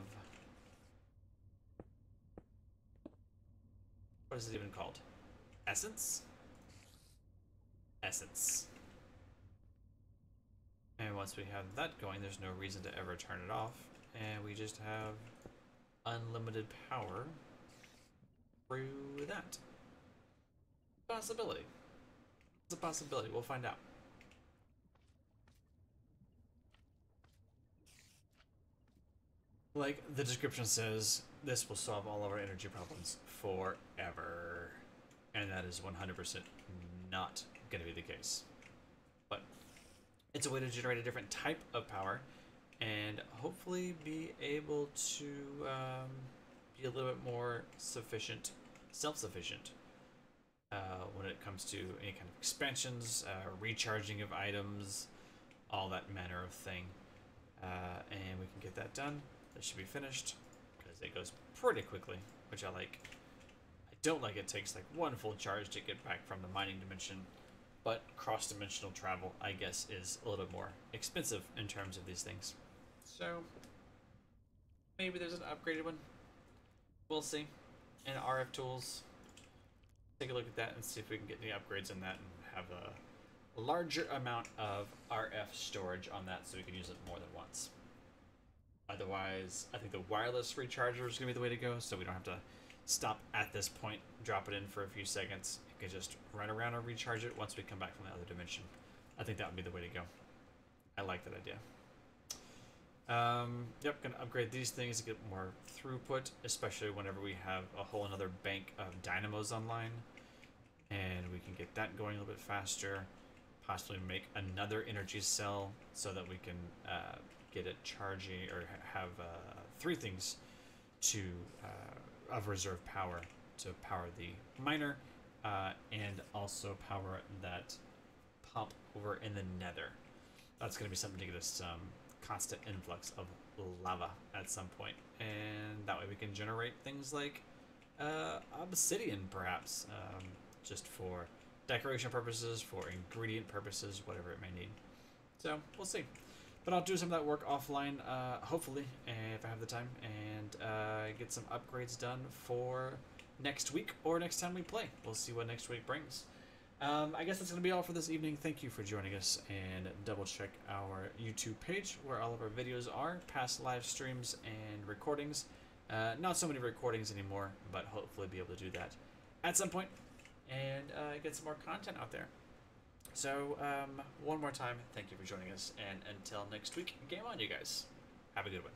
what is it even called? Essence? Essence. And once we have that going, there's no reason to ever turn it off, and we just have unlimited power through that. Possibility. It's a possibility. We'll find out. Like the description says, this will solve all of our energy problems forever. And that is 100% not going to be the case. But it's a way to generate a different type of power and hopefully be able to be a little bit more sufficient, self-sufficient when it comes to any kind of expansions, recharging of items, all that manner of thing. And we can get that done. That should be finished because it goes pretty quickly, which I like. I don't like it takes like one full charge to get back from the mining dimension, but cross-dimensional travel, I guess, is a little bit more expensive in terms of these things. So maybe there's an upgraded one. We'll see. And RF tools. Take a look at that and see if we can get any upgrades in that and have a larger amount of RF storage on that so we can use it more than once. Otherwise, I think the wireless recharger is going to be the way to go, so we don't have to stop at this point, drop it in for a few seconds. You can just run around and recharge it once we come back from the other dimension. I think that would be the way to go. I like that idea. Yep, gonna upgrade these things to get more throughput, especially whenever we have a whole another bank of dynamos online. And we can get that going a little bit faster. Possibly make another energy cell so that we can get it charging, or have 3 things to of reserve power to power the miner, and also power that pump over in the nether. That's going to be something to get us some constant influx of lava at some point, and that way we can generate things like obsidian, perhaps, just for decoration purposes, for ingredient purposes, whatever it may need. So we'll see. But I'll do some of that work offline, hopefully, if I have the time, and get some upgrades done for next week or next time we play. We'll see what next week brings. I guess that's going to be all for this evening. Thank you for joining us, and double check our YouTube page where all of our videos are, past live streams and recordings. Not so many recordings anymore, but hopefully be able to do that at some point and get some more content out there. So, one more time, thank you for joining us, and until next week, game on, you guys. Have a good one.